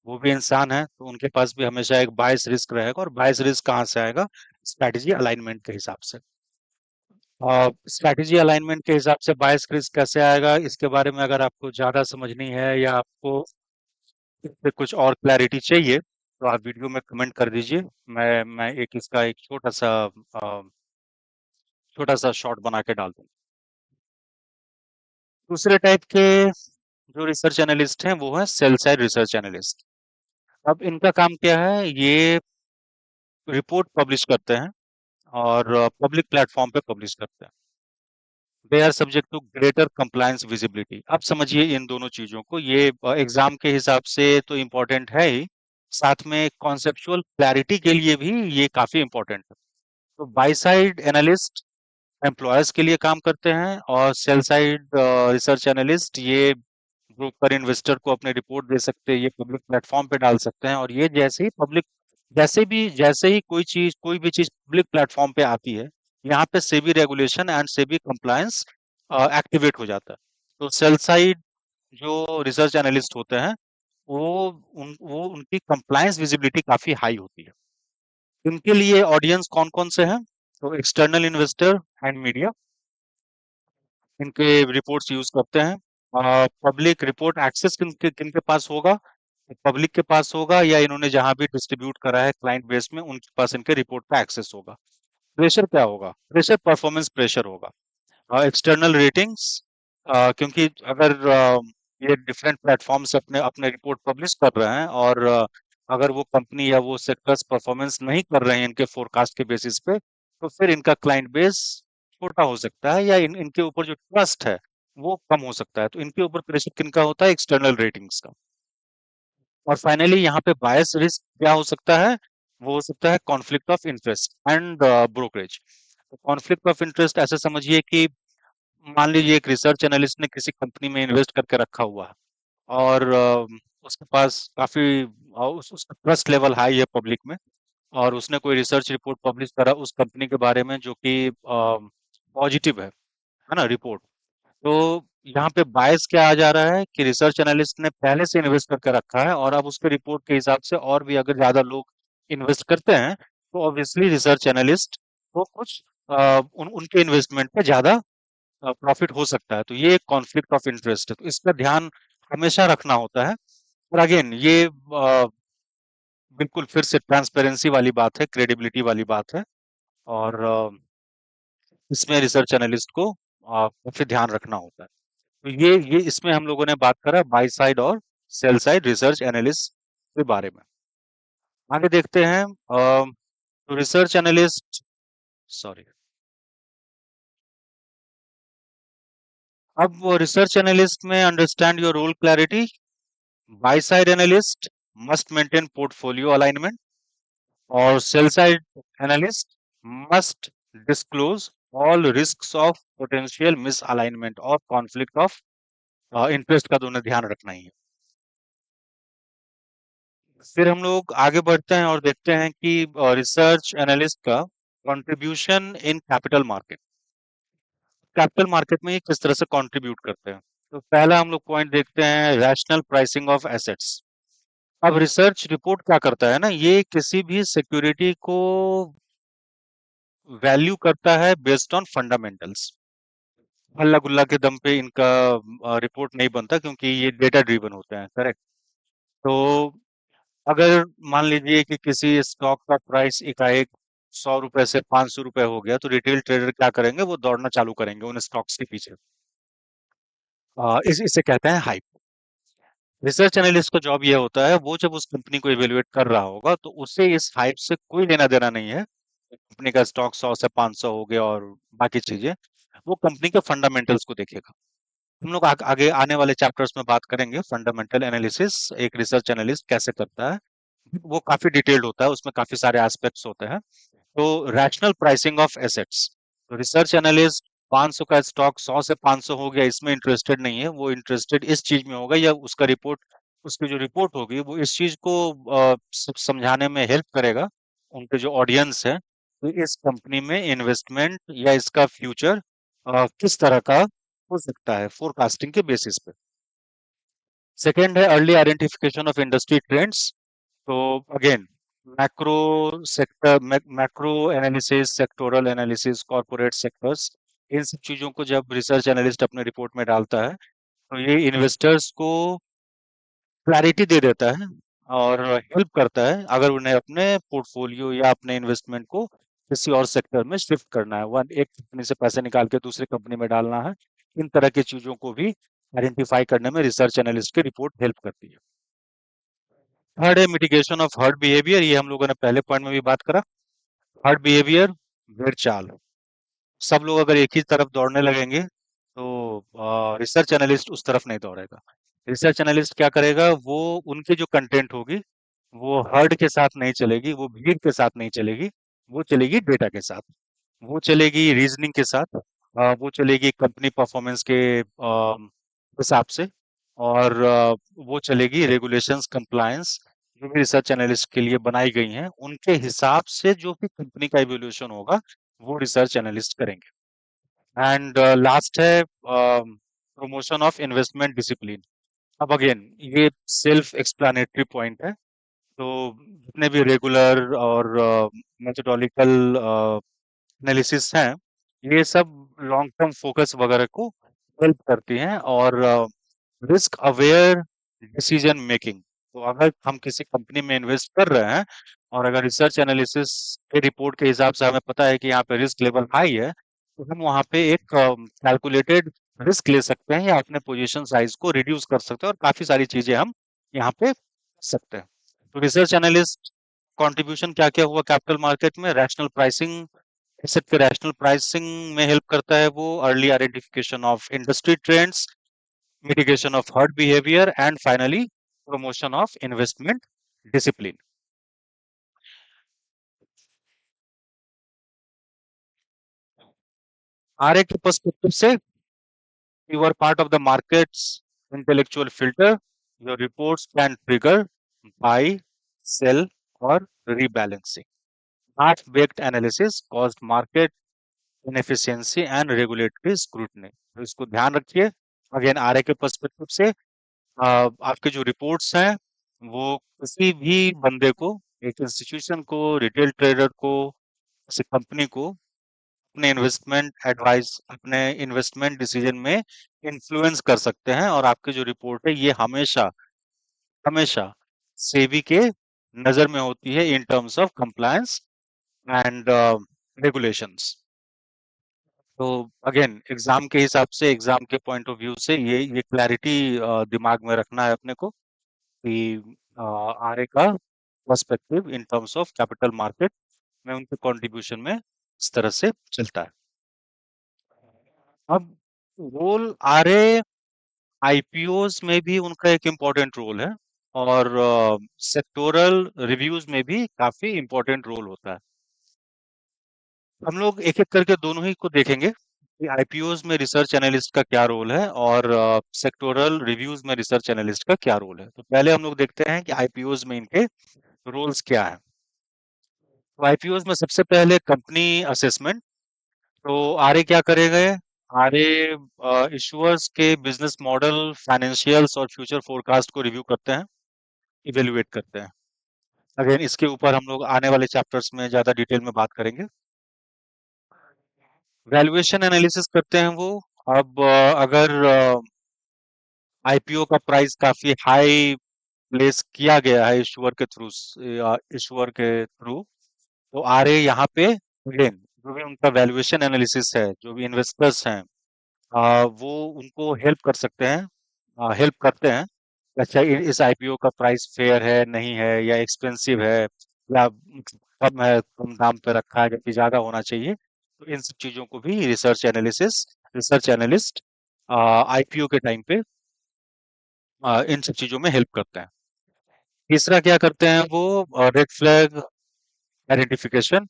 वो भी इंसान है, तो उनके पास भी हमेशा एक बायस रिस्क रहेगा। और बायस रिस्क कहाँ से आएगा? स्ट्रैटेजी अलाइनमेंट के हिसाब से। स्ट्रैटेजी अलाइनमेंट के हिसाब से बायस रिस्क कैसे आएगा, इसके बारे में अगर आपको ज्यादा समझनी है, या आपको इससे कुछ और क्लैरिटी चाहिए, तो आप वीडियो में कमेंट कर दीजिए। मैं एक इसका एक छोटा सा शॉर्ट बना के डाल दूँ। दूसरे टाइप के जो रिसर्च एनालिस्ट हैं, वो है सेल साइड रिसर्च एनालिस्ट। अब इनका काम क्या है? ये रिपोर्ट पब्लिश करते हैं, और पब्लिक प्लेटफॉर्म पे पब्लिश करते हैं। They are subject to greater compliance visibility. अब समझिए इन दोनों चीजों को, ये एग्जाम के हिसाब से तो इम्पोर्टेंट है ही, साथ में कॉन्सेप्चुअल क्लैरिटी के लिए भी ये काफी इम्पोर्टेंट है। तो बाई साइड एनालिस्ट एम्प्लॉयर्स के लिए काम करते हैं, और सेल साइड रिसर्च एनालिस्ट ये ब्रोकर इन्वेस्टर को अपने रिपोर्ट दे सकते हैं, ये पब्लिक प्लेटफॉर्म पे डाल सकते हैं। और ये जैसे ही कोई भी चीज पब्लिक प्लेटफॉर्म पे आती है, यहाँ पे SEBI regulation and SEBI compliance activate हो जाता है। तो सेल साइड जो रिसर्च एनालिस्ट होते हैं, वो उनकी कंप्लायंस विजिबिलिटी काफी हाई होती है। इनके लिए ऑडियंस कौन कौन से हैं? तो एक्सटर्नल इन्वेस्टर एंड मीडिया इनके रिपोर्ट्स यूज करते हैं। पब्लिक रिपोर्ट एक्सेस किनके पास होगा? पब्लिक के पास होगा, या इन्होंने जहां भी डिस्ट्रीब्यूट करा है क्लाइंट बेस में, उनके पास इनके रिपोर्ट का एक्सेस होगा। प्रेशर क्या होगा? प्रेशर परफॉर्मेंस प्रेशर होगा। एक्सटर्नल रेटिंग्स, क्योंकि अगर ये डिफरेंट प्लेटफॉर्म से अपने अपने रिपोर्ट पब्लिश कर रहे हैं, और अगर वो कंपनी या वो सेक्टर्स परफॉर्मेंस नहीं कर रहे हैं इनके फोरकास्ट के बेसिस पे, तो फिर इनका क्लाइंट बेस छोटा हो सकता है, या इनके ऊपर जो ट्रस्ट है वो कम हो सकता है। तो इनके ऊपर प्रेशर किनका होता है? एक्सटर्नल रेटिंग्स का। और फाइनली यहाँ पे बायस रिस्क क्या हो सकता है? वो हो सकता है conflict of interest and brokerage. Conflict of interest ऐसे समझिए कि मान लीजिए एक रिसर्च एनालिस्ट ने किसी कंपनी में इन्वेस्ट करके रखा हुआ है, और उसके पास काफी उसका ट्रस्ट लेवल हाई है पब्लिक में, और उसने कोई रिसर्च रिपोर्ट पब्लिश करा उस कंपनी के बारे में जो कि पॉजिटिव है ना, रिपोर्ट। तो यहाँ पे बायस क्या आ जा रहा है कि रिसर्च एनालिस्ट ने पहले से इन्वेस्ट करके रखा है, और अब उसके रिपोर्ट के हिसाब से और भी अगर ज्यादा लोग इन्वेस्ट करते हैं, तो ऑब्वियसली रिसर्च एनालिस्ट को कुछ उनके इन्वेस्टमेंट पे ज्यादा प्रॉफिट हो सकता है। तो ये एक कॉन्फ्लिक्ट ऑफ इंटरेस्ट है, तो इसका ध्यान हमेशा रखना होता है। और अगेन ये बिल्कुल फिर से ट्रांसपेरेंसी वाली बात है, क्रेडिबिलिटी वाली बात है। और इसमें रिसर्च एनालिस्ट को काफी ध्यान रखना होता है। तो ये इसमें हम लोगों ने बात करा बाय साइड और सेल साइड रिसर्च एनालिस्ट के बारे में। आगे देखते हैं। तो रिसर्च एनालिस्ट, सॉरी, अब वो रिसर्च एनालिस्ट में understand your role clarity. By side analyst must maintain portfolio alignment, और sell side analyst must disclose all risks of potential misalignment और कॉन्फ्लिक्ट ऑफ इंटरेस्ट का तो उन्हें ध्यान रखना ही है। फिर हम लोग आगे बढ़ते हैं और देखते हैं कि रिसर्च एनालिस्ट का contribution in capital market. Capital market में ये किस तरह से कंट्रीब्यूट करते हैं। तो पहला हम लोग पॉइंट देखते हैं, रैशनल प्राइसिंग ऑफ एसेट्स। अब रिसर्च रिपोर्ट क्या करता है ना, ये किसी भी सिक्योरिटी को वैल्यू करता है बेस्ड ऑन फंडामेंटल्स। हल्ला गुल्ला के दम पे इनका रिपोर्ट नहीं बनता, क्योंकि ये डेटा ड्रिवन होते हैं, करेक्ट। तो अगर मान लीजिए कि किसी स्टॉक का प्राइस एकाएक 100 रुपए से 500 रुपए हो गया, तो रिटेल ट्रेडर क्या करेंगे, वो दौड़ना चालू करेंगे उन स्टॉक्स के पीछे। इसे कहते हैं हाइप। रिसर्च एनालिस्ट का जॉब ये होता है, वो जब उस कंपनी को इवेल्युएट कर रहा होगा, तो उसे इस हाइप से कोई लेना देना नहीं है। कंपनी का स्टॉक 100 से 500 हो गया और बाकी चीजें, वो कंपनी के फंडामेंटल्स को देखेगा। हम लोग आगे आने वाले चैप्टर्स में बात करेंगे फंडामेंटल एनालिसिस एक रिसर्च एनालिस्ट कैसे करता है। वो काफी डिटेल्ड होता है, उसमें काफी सारे एस्पेक्ट्स होते हैं। तो रैशनल प्राइसिंग ऑफ एसेट्स, तो रिसर्च एनालिस्ट 500 का स्टॉक 100 से 500 हो गया, इसमें इंटरेस्टेड नहीं है। वो इंटरेस्टेड इस चीज में होगा, या उसका रिपोर्ट, उसकी जो रिपोर्ट होगी वो इस चीज को समझाने में हेल्प करेगा उनके जो ऑडियंस है, तो इस कंपनी में इन्वेस्टमेंट या इसका फ्यूचर किस तरह का हो सकता है फोरकास्टिंग के बेसिस पे। सेकेंड है early identification of industry trends. तो again, macro sector, macro analysis, sectoral analysis, corporate sectors, इन सब चीजों को जब रिसर्च एनालिस्ट अपने रिपोर्ट में डालता है, तो ये इन्वेस्टर्स को क्लैरिटी दे देता है और हेल्प करता है अगर उन्हें अपने पोर्टफोलियो या अपने इन्वेस्टमेंट को किसी और सेक्टर में शिफ्ट करना है, वन एक कंपनी से पैसे निकाल के दूसरी कंपनी में डालना है। इन तरह की चीजों को भी आइडेंटिफाई करने में रिसर्च एनालिस्ट की रिपोर्ट हेल्प करती है। थर्ड है मिटिगेशन ऑफ हर्ड बिहेवियर, ये हम लोगों ने पहले पॉइंट में भी बात करा। हर्ड बिहेवियर, भेड़ चाल। सब लोग अगर एक ही तरफ दौड़ने लगेंगे, तो रिसर्च एनालिस्ट उस तरफ नहीं दौड़ेगा। रिसर्च एनालिस्ट क्या करेगा, वो उनकी जो कंटेंट होगी वो हर्ड के साथ नहीं चलेगी, वो भीड़ के साथ नहीं चलेगी, वो चलेगी डेटा के साथ, वो चलेगी रीजनिंग के साथ, वो चलेगी कंपनी परफॉर्मेंस के हिसाब से, और वो चलेगी रेगुलेशंस कंप्लायंस जो भी रिसर्च एनालिस्ट के लिए बनाई गई हैं उनके हिसाब से, जो भी कंपनी का इवोल्यूशन होगा वो रिसर्च एनालिस्ट करेंगे। एंड लास्ट है प्रमोशन ऑफ इन्वेस्टमेंट डिसिप्लिन। अब अगेन ये सेल्फ एक्सप्लेनेटरी पॉइंट है। तो जितने भी रेगुलर और मेथोडोलिकल एनालिसिस हैं, ये सब लॉन्ग टर्म फोकस वगैरह को हेल्प करती हैं, और रिस्क अवेयर डिसीजन मेकिंग। तो अगर हम किसी कंपनी में इन्वेस्ट कर रहे हैं और अगर रिसर्च एनालिसिस के रिपोर्ट के हिसाब से हमें पता है कि यहाँ पे रिस्क लेवल हाई है, तो हम वहाँ पे एक कैलकुलेटेड रिस्क ले सकते हैं या अपने पोजीशन साइज को रिड्यूस कर सकते हैं, और काफी सारी चीजें हम यहाँ पे कर सकते हैं। तो रिसर्च एनालिस्ट कंट्रीब्यूशन क्या क्या हुआ कैपिटल मार्केट में, रैशनल प्राइसिंग, एसेट के रैशनल प्राइसिंग में हेल्प करता है वो, early identification of industry trends, mitigation of herd behavior, and finally promotion of investment discipline। RA के पर्सपेक्टिव से, you are part of the market's intellectual filter, your reports can trigger buy, sell, or rebalancing। Half baked analysis caused market inefficiency and regulatory scrutiny। तो इसको ध्यान रखिए। Again RA के perspective से, आपके जो रिपोर्ट्स हैं वो किसी भी बंदे को, एक इंस्टीट्यूशन को, रिटेल ट्रेडर को, किसी कंपनी को अपने इन्वेस्टमेंट एडवाइस, अपने इन्वेस्टमेंट डिसीजन में इन्फ्लुएंस कर सकते हैं, और आपकी जो रिपोर्ट है ये हमेशा हमेशा सेबी के नजर में होती है in terms of compliance and regulations. तो अगेन एग्जाम के हिसाब से, एग्जाम के पॉइंट ऑफ व्यू से ये क्लैरिटी दिमाग में रखना है अपने को कि आरए का perspective in terms of capital market में उनके कंट्रीब्यूशन में इस तरह से चलता है। अब रोल आरए आईपीओज में भी उनका एक इम्पोर्टेंट रोल है, और सेक्टोरल रिव्यूज में भी काफी इम्पोर्टेंट रोल होता है। हम लोग एक एक करके दोनों ही को देखेंगे कि आईपीओज में रिसर्च एनालिस्ट का क्या रोल है और सेक्टोरल रिव्यूज में रिसर्च एनालिस्ट का क्या रोल है। तो पहले हम लोग देखते हैं कि आईपीओज में इनके रोल्स क्या है। तो आईपीओज में सबसे पहले कंपनी असेसमेंट। तो आरए क्या करेगा? आरए इश्यूअर्स के बिजनेस मॉडल, फाइनेंशियल्स और फ्यूचर फोरकास्ट को रिव्यू करते हैं, इवेल्युएट करते हैं। अगेन इसके ऊपर हम लोग आने वाले चैप्टर्स में ज्यादा डिटेल में बात करेंगे। वैल्यूएशन एनालिसिस करते हैं वो। अब अगर आईपीओ का प्राइस काफी हाई प्लेस किया गया है इशूअर के थ्रू, तो आरए यहाँ पे अगेन जो भी उनका वैल्यूएशन एनालिसिस है, जो भी इन्वेस्टर्स हैं, वो उनको हेल्प कर सकते हैं, हेल्प करते हैं। अच्छा, इस आईपीओ का प्राइस फेयर है, नहीं है, या एक्सपेंसिव है, या कम है, कम दाम पे रखा है जबकि ज्यादा होना चाहिए। तो इन सब चीजों को भी रिसर्च एनालिस्ट आईपीओ के टाइम पे इन सब चीजों में हेल्प करते हैं। तीसरा क्या करते हैं वो? Red flag identification.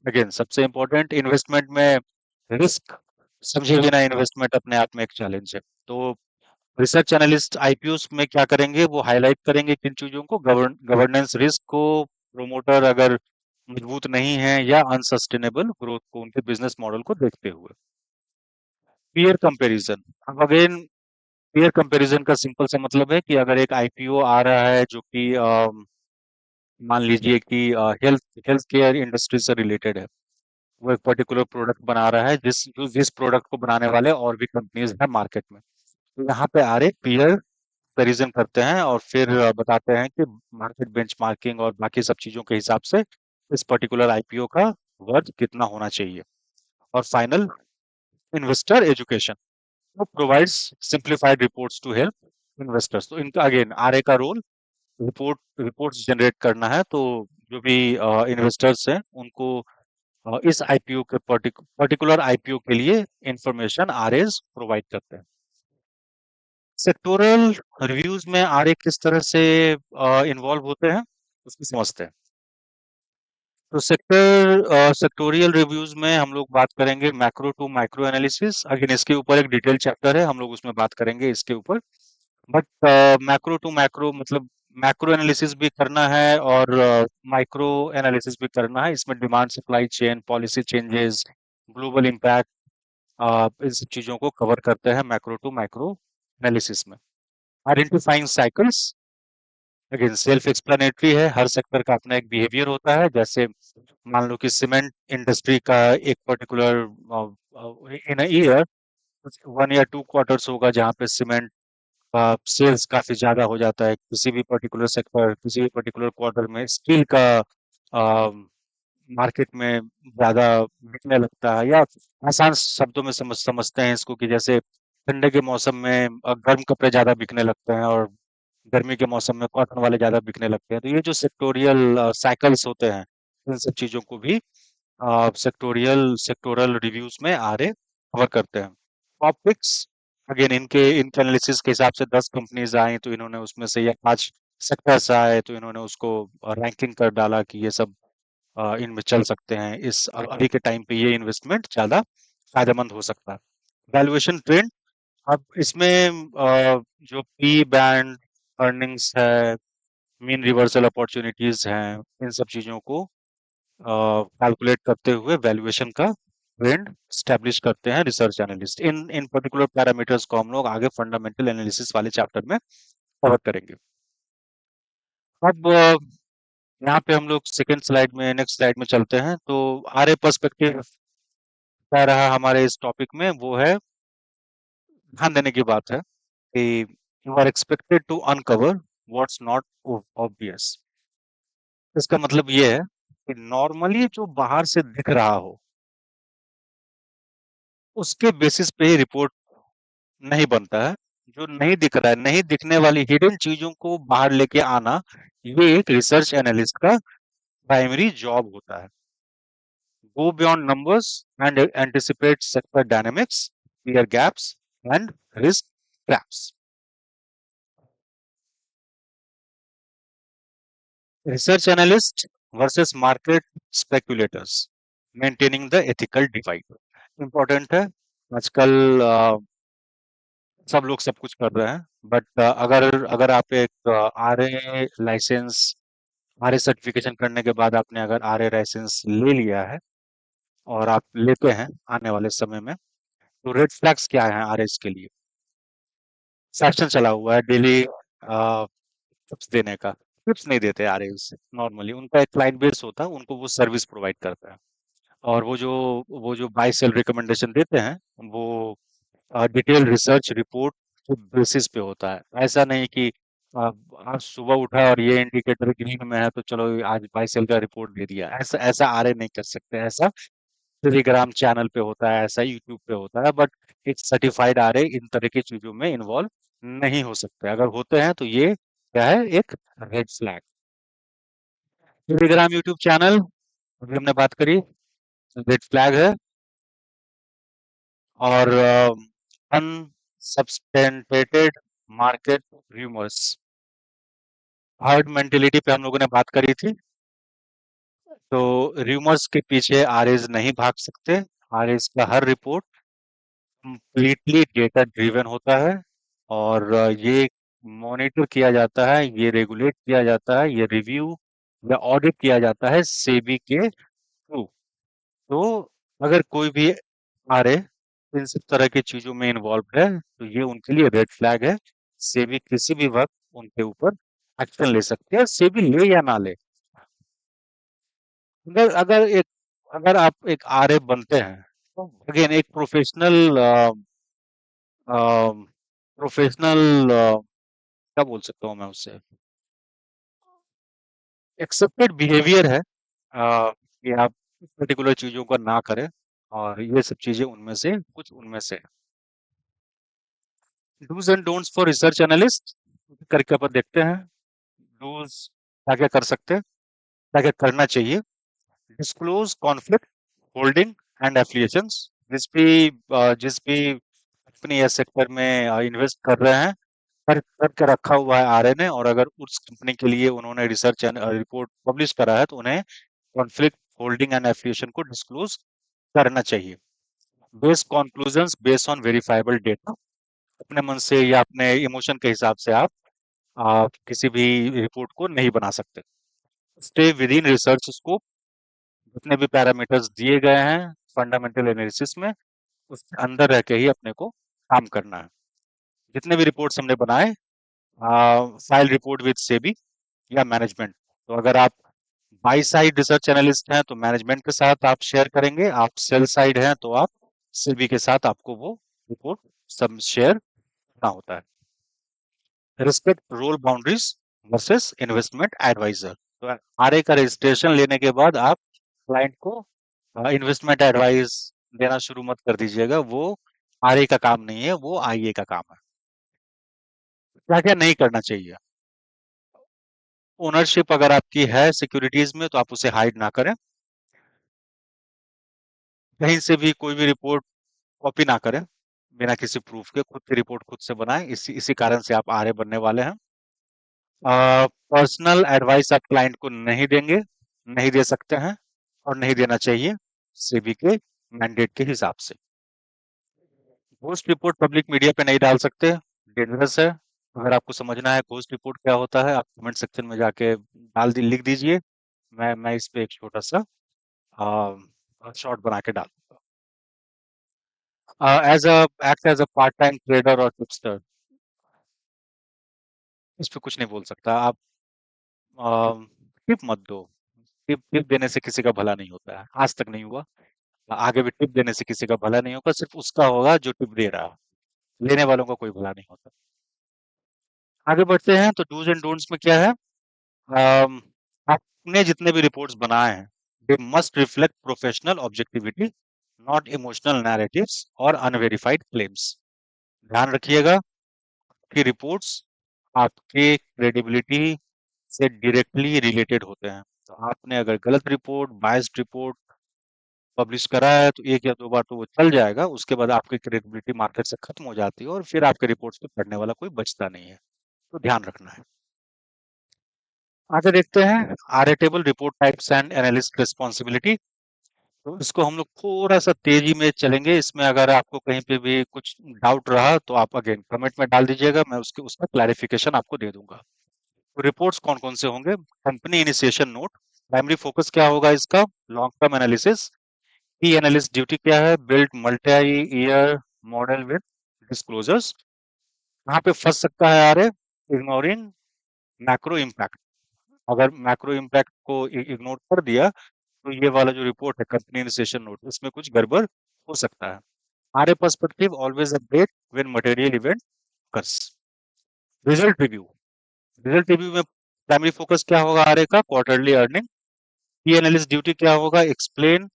अगेन सबसे इम्पोर्टेंट, इन्वेस्टमेंट में रिस्क समझे बिना इन्वेस्टमेंट अपने आप में एक चैलेंज है। तो रिसर्च एनालिस्ट आईपीओस में क्या करेंगे? वो हाईलाइट करेंगे किन चीजों को, गवर्नेंस रिस्क को, प्रोमोटर अगर मजबूत नहीं है, या अनसस्टेनेबल ग्रोथ को उनके बिजनेस मॉडल को देखते हुए। Peer comparison. अब अगेन पीयर कंपैरिजन का सिंपल सा मतलब है कि अगर एक आईपीओ आ रहा है जो कि मान लीजिए कि हेल्थ हेल्थ केयर इंडस्ट्री से रिलेटेड है, वो एक पर्टिकुलर प्रोडक्ट बना रहा है जिस प्रोडक्ट को बनाने वाले और भी कंपनीज हैं मार्केट में। तो यहाँ पे आ रहे पीयर कंपैरिजन करते हैं और फिर बताते हैं कि मार्केट बेंचमार्किंग और बाकी सब चीजों के हिसाब से इस पर्टिकुलर आईपीओ का वर्थ कितना होना चाहिए। और फाइनल, इन्वेस्टर एजुकेशन। वो provides simplified reports to help investors. तो इनका अगेन आरए का रोल रिपोर्ट्स जनरेट करना है। तो जो भी इन्वेस्टर्स हैं उनको इस आईपीओ के पर्टिकुलर आईपीओ के लिए इंफॉर्मेशन आरएस प्रोवाइड करते हैं। सेक्टोरल रिव्यूज में आरए किस तरह से इन्वॉल्व होते हैं उसको समझते हैं। तो सेक्टोरियल रिव्यूज में हम लोग बात करेंगे macro to micro analysis. Again इसके ऊपर एक डिटेल चैप्टर है, हम लोग उसमें बात करेंगे इसके ऊपर। बट मैक्रो टू मैक्रो मतलब मैक्रो एनालिसिस भी करना है और माइक्रो एनालिसिस भी करना है। इसमें demand supply chain, policy changes, global impact, इन सब चीजों को कवर करते हैं मैक्रो टू माइक्रो एनालिसिस में। Identifying cycles, again self explanatory है, हर सेक्टर का अपना एक बिहेवियर होता है। जैसे मान लो कि सीमेंट इंडस्ट्री का एक पर्टिकुलर इन ईयर 1 या 2 क्वार्टर्स होगा जहाँ पे सीमेंट सेल्स काफी ज्यादा हो जाता है। किसी भी पर्टिकुलर सेक्टर, किसी भी पर्टिकुलर क्वार्टर में स्टील का मार्केट में ज्यादा बिकने लगता है। या आसान शब्दों में समझते हैं इसको कि जैसे ठंडे के मौसम में गर्म कपड़े ज्यादा बिकने लगते हैं, और गर्मी के मौसम में कॉटन वाले ज्यादा बिकने लगते हैं। तो ये जो सेक्टोरियल साइकिल्स होते हैं, इन सब चीजों को भी सेक्टोरल रिव्यूज में आरए कवर करते हैं। टॉपिक्स, अगेन इनके एनालिसिस के हिसाब से 10 कंपनीज आई तो इन्होंने उसमें से, या 5 सेक्टर्स आए तो इन्होंने उसको रैंकिंग कर डाला कि ये सब इनमें चल सकते हैं, इस अभी के टाइम पे ये इन्वेस्टमेंट ज्यादा फायदेमंद हो सकता है। Valuation trend. अब इसमें जो पी बैंड अर्निंग्स है, मीन रिवर्सल अपॉर्चुनिटीज हैं, इन सब चीजों को कैलकुलेट करते हुए वैल्यूएशन का ट्रेंड स्टैब्लिश करते हैं रिसर्च एनालिस्ट। इन इन पर्टिकुलर पैरामीटर्स को हम लोग आगे फंडामेंटल एनालिसिस वाले चैप्टर में कवर करेंगे। अब यहाँ पे हम लोग सेकेंड स्लाइड में, नेक्स्ट स्लाइड में चलते हैं। तो आरए पर्सपेक्टिव क्या रहा हमारे इस टॉपिक में, वो है ध्यान देने की बात है कि you are expected to uncover what's not obvious. इसका मतलब ये है कि नॉर्मली जो बाहर से दिख रहा हो उसके बेसिस पे ही रिपोर्ट नहीं बनता है। जो नहीं दिख रहा है, नहीं दिखने वाली हिडन चीजों को बाहर लेके आना, ये एक रिसर्च एनालिस्ट का प्राइमरी जॉब होता है। Go beyond numbers and anticipate sector dynamics, clear gaps, and risk traps. Research analyst versus market speculators, maintaining the ethical divide. Important है। आजकल सब लोग सब कुछ कर रहे हैं, बट अगर अगर आप एक आरए लाइसेंस, आरए सर्टिफिकेशन करने के बाद आपने अगर आरए लाइसेंस ले लिया है और आप लेते हैं आने वाले समय में, तो रेड फ्लैग्स क्या हैं आरएस के लिए? सेक्शन चला हुआ है डेली टिप्स देने का। टिप्स नहीं देते आरएस नॉर्मली, उनका एक क्लाइंट बेस होता है, उनको वो सर्विस प्रोवाइड करता है। और वो जो बाय सेल रिकमेंडेशन देते हैं, वो डिटेल रिसर्च रिपोर्ट के बेसिस पे होता है। ऐसा नहीं कि आ, आज सुबह उठा और ये इंडिकेटर ग्रीन में है तो चलो आज बाय सेल का रिपोर्ट दे दिया। ऐसा ऐसा आरए नहीं कर सकते। ऐसा टेलीग्राम चैनल पे होता है, ऐसा यूट्यूब पे होता है, बट एक सर्टिफाइड आरए इन तरह की चीजों में इन्वॉल्व नहीं हो सकते। अगर होते हैं तो ये क्या है, एक red flag. Telegram YouTube channel अभी हमने बात करी, रेड फ्लैग है। और अनसब्सटेंटेड मार्केट रूमर्स, हर्ड मेंटेलिटी पे हम लोगों ने बात करी थी। तो रूमर्स के पीछे आरएज नहीं भाग सकते। आरएज का हर रिपोर्ट कंप्लीटली डेटा ड्रिवन होता है, और ये मॉनिटर किया जाता है, ये रेगुलेट किया जाता है, ये रिव्यू या ऑडिट किया जाता है सेबी के थ्रू। तो अगर कोई भी आरए इन सब तरह की चीजों में इन्वॉल्व है तो ये उनके लिए रेड फ्लैग है। सेबी किसी भी वक्त उनके ऊपर एक्शन ले सकती है, सेबी ले या ना ले। अगर अगर एक अगर आप एक आरए बनते हैं तो अगेन एक प्रोफेशनल क्या बोल सकता हूँ मैं उससे, एक्सेप्टेड बिहेवियर है कि आप पर्टिकुलर चीजों को ना करें। और ये सब चीजें उनमें से कुछ उनमें से dos and don'ts for research analyst करके अपन देखते हैं। डूज क्या क्या कर सकते हैं, क्या क्या करना चाहिए। Disclose conflict holding and affiliations. जिस भी कंपनी या सेक्टर में इन्वेस्ट कर रहे हैं, करके रखा हुआ है आरए ने, और अगर उस कंपनी के लिए उन्होंने रिसर्च रिपोर्ट पब्लिश करा है तो उन्हें कॉन्फ्लिक्ट होल्डिंग एंड एफिलिएशन को डिस्क्लोज करना चाहिए। Based conclusions based on verifiable data. अपने मन से या अपने इमोशन के हिसाब से आप किसी भी रिपोर्ट को नहीं बना सकते। Stay with in research scope. जितने भी पैरामीटर्स दिए गए हैं फंडामेंटल एनालिसिस में, उसके अंदर रह के ही अपने को काम करना है। जितने भी रिपोर्ट्स हमने बनाए, फाइल रिपोर्ट विद सेबी या मैनेजमेंट। तो अगर आप बाई साइड रिसर्च एनालिस्ट हैं तो मैनेजमेंट के साथ आप शेयर करेंगे, आप सेल साइड हैं तो आप सेबी के साथ आपको वो रिपोर्ट सब शेयर करना होता है। Respect role boundaries versus investment adviser. तो आरए का रजिस्ट्रेशन लेने के बाद आप क्लाइंट को इन्वेस्टमेंट एडवाइस देना शुरू मत कर दीजिएगा। वो आरए का काम नहीं है, वो आईए का काम है। क्या क्या नहीं करना चाहिए? ओनरशिप अगर आपकी है सिक्योरिटीज में तो आप उसे हाइड ना करें। कहीं से भी कोई भी रिपोर्ट कॉपी ना करें बिना किसी प्रूफ के। खुद की रिपोर्ट खुद से बनाएं। इसी इसी कारण से आप आरए बनने वाले हैं। पर्सनल एडवाइस आप क्लाइंट को नहीं देंगे, नहीं दे सकते हैं, और नहीं देना चाहिए सेबी के मैंडेट के हिसाब से। घोस्ट रिपोर्ट पब्लिक मीडिया पे नहीं डाल सकते, डेंजरस है। अगर आपको समझना है घोस्ट रिपोर्ट क्या होता है, आप कमेंट सेक्शन में जाके लिख दीजिए। मैं इस पे एक छोटा सा शॉर्ट बना के डाल दूंगा। As a act as a part time trader और टिप्सटर, इस पे कुछ नहीं बोल सकता आप। टिप मत दो। टिप टिप देने से किसी का भला नहीं होता है, आज तक नहीं हुआ। आगे भी टिप देने से किसी का भला नहीं होगा, सिर्फ उसका होगा जो टिप दे रहा है। लेने वालों का कोई भला नहीं होता। आगे बढ़ते हैं तो डूज एंड डोंट्स में क्या है। अम, आपने जितने भी रिपोर्ट्स बनाए हैं, they must reflect professional objectivity not emotional narratives और अनवेरिफाइड क्लेम्स। ध्यान रखिएगा कि रिपोर्ट्स आपके क्रेडिबिलिटी से डायरेक्टली रिलेटेड होते हैं। तो आपने अगर गलत रिपोर्ट, बायस्ड रिपोर्ट पब्लिश करा है तो एक या दो बार तो वो चल जाएगा, उसके बाद आपकी क्रेडिबिलिटी मार्केट से खत्म हो जाती है और फिर आपके रिपोर्ट्स को पढ़ने वाला कोई बचता नहीं है। तो ध्यान रखना है। आगे देखते हैं RA table report types and analyst responsibility. तो इसको हम लोग थोड़ा सा तेजी में चलेंगे। इसमें अगर आपको कहीं पे भी कुछ डाउट रहा तो आप अगेन कमेंट में डाल दीजिएगा, मैं उसके उसका क्लैरिफिकेशन आपको दे दूंगा। तो रिपोर्ट्स कौन कौन से होंगे? Company initiation note, primary focus क्या होगा इसका? Long term analysis. की एनालिस्ट ड्यूटी क्या है? Build multi year model with disclosures. कहाँ पे फंस सकता है आर? Ignoring macro impact. अगर मैक्रो इम्पैक्ट को इग्नोर कर दिया तो ये वाला जो रिपोर्ट है कंपनी इनिशिएशन नोट, इसमें कुछ गड़बड़ हो सकता है। RA perspective always update when material event occurs। Result review. Result review में प्राइमरी फोकस क्या होगा आरए का? Quarterly earning. Key analyst duty क्या होगा? Explain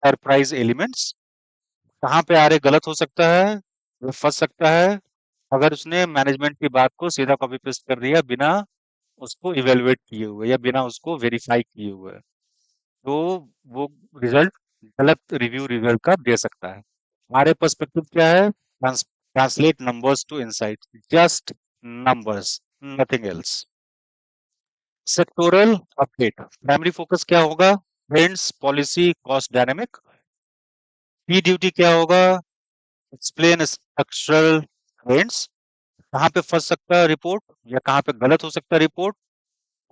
surprise elements. कहाँ पे आरए गलत हो सकता है, वो फंस सकता है? अगर उसने मैनेजमेंट की बात को सीधा कॉपी पेस्ट कर दिया बिना उसको इवेलुएट किए हुए या बिना उसको वेरीफाई किए हुए, तो वो रिजल्ट गलत रिव्यू रिजल्ट का दे सकता है। हमारे पर्सपेक्टिव क्या है? Translate numbers to insight, just numbers, nothing else. Sectoral update, primary focus क्या होगा? Trends, policy, cost dynamic. Key duty क्या होगा? Explain structural trends. कहाँ पे फंस सकता है रिपोर्ट या कहाँ पे गलत हो सकता है रिपोर्ट?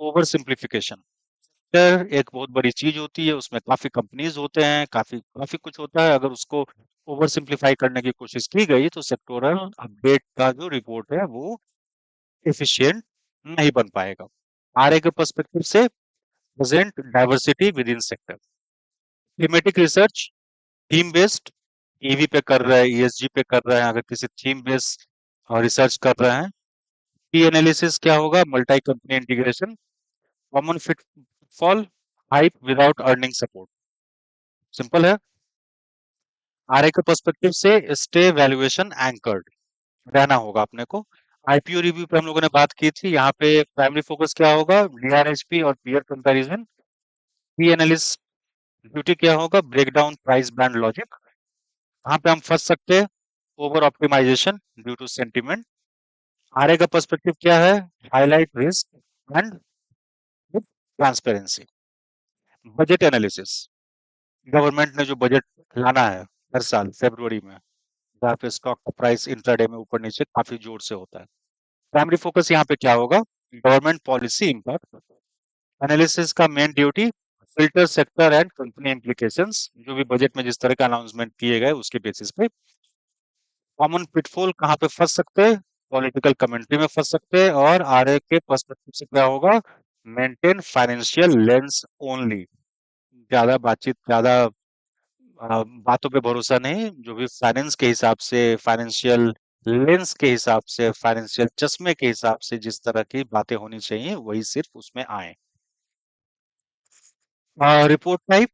Over simplification. एक बहुत बड़ी चीज होती है, उसमें काफी कंपनीज होते हैं, काफी काफी कुछ होता है। अगर उसको ओवर सिंप्लीफाई करने की कोशिश की गई तो सेक्टोरल अपडेट का जो रिपोर्ट है वो एफिशिएंट नहीं बन पाएगा। आरए के पर्सपेक्टिव से present diversity with in sector. Thematic research, theme based, EV पे कर रहे हैं, ईएसजी पे कर रहे हैं, अगर किसी थीम बेस्ड रिसर्च कर रहे हैं। की एनालिसिस क्या होगा? Multi company integration, common fit fall, hype without earning support. Simple है। आरए के पर्सपेक्टिव से स्टे वैल्यूएशन एंकर्ड रहना होगा अपने को। आईपीओ रिव्यू पे हम लोगों ने बात की थी, यहाँ पे प्राइमरी फोकस क्या होगा? डीआरएचपी और peer comparison. P analyst duty क्या होगा? Break down price band logic. यहाँ पे हम फंस सकते हैं, over optimisation due to sentiment. RA का पर्सपेक्टिव क्या है? Highlight risk and with transparency. Budget analysis, government ने जो बजट लाना है हर साल फरवरी में, जहाँ पे स्टॉक का प्राइस इंट्राडे में ऊपर नीचे काफी जोर से होता है। प्राइमरी फोकस यहाँ पे क्या होगा? Government policy impact. एनालिसिस का main duty filter sector and company implications, जो भी बजट में जिस तरह का अनाउंसमेंट किए गए उसके बेसिस पे। कॉमन पिटफॉल कहाँ पे फंस सकते हैं? पॉलिटिकल कमेंट्री में फंस सकते हैं। और आरए के पर्सपेक्टिव से क्या होगा? Maintain financial lens only. ज्यादा बातचीत, ज्यादा बातों पे भरोसा नहीं। जो भी फाइनेंस के हिसाब से, फाइनेंशियल लेंस के हिसाब से, फाइनेंशियल चश्मे के हिसाब से जिस तरह की बातें होनी चाहिए वही सिर्फ उसमें आए। रिपोर्ट टाइप,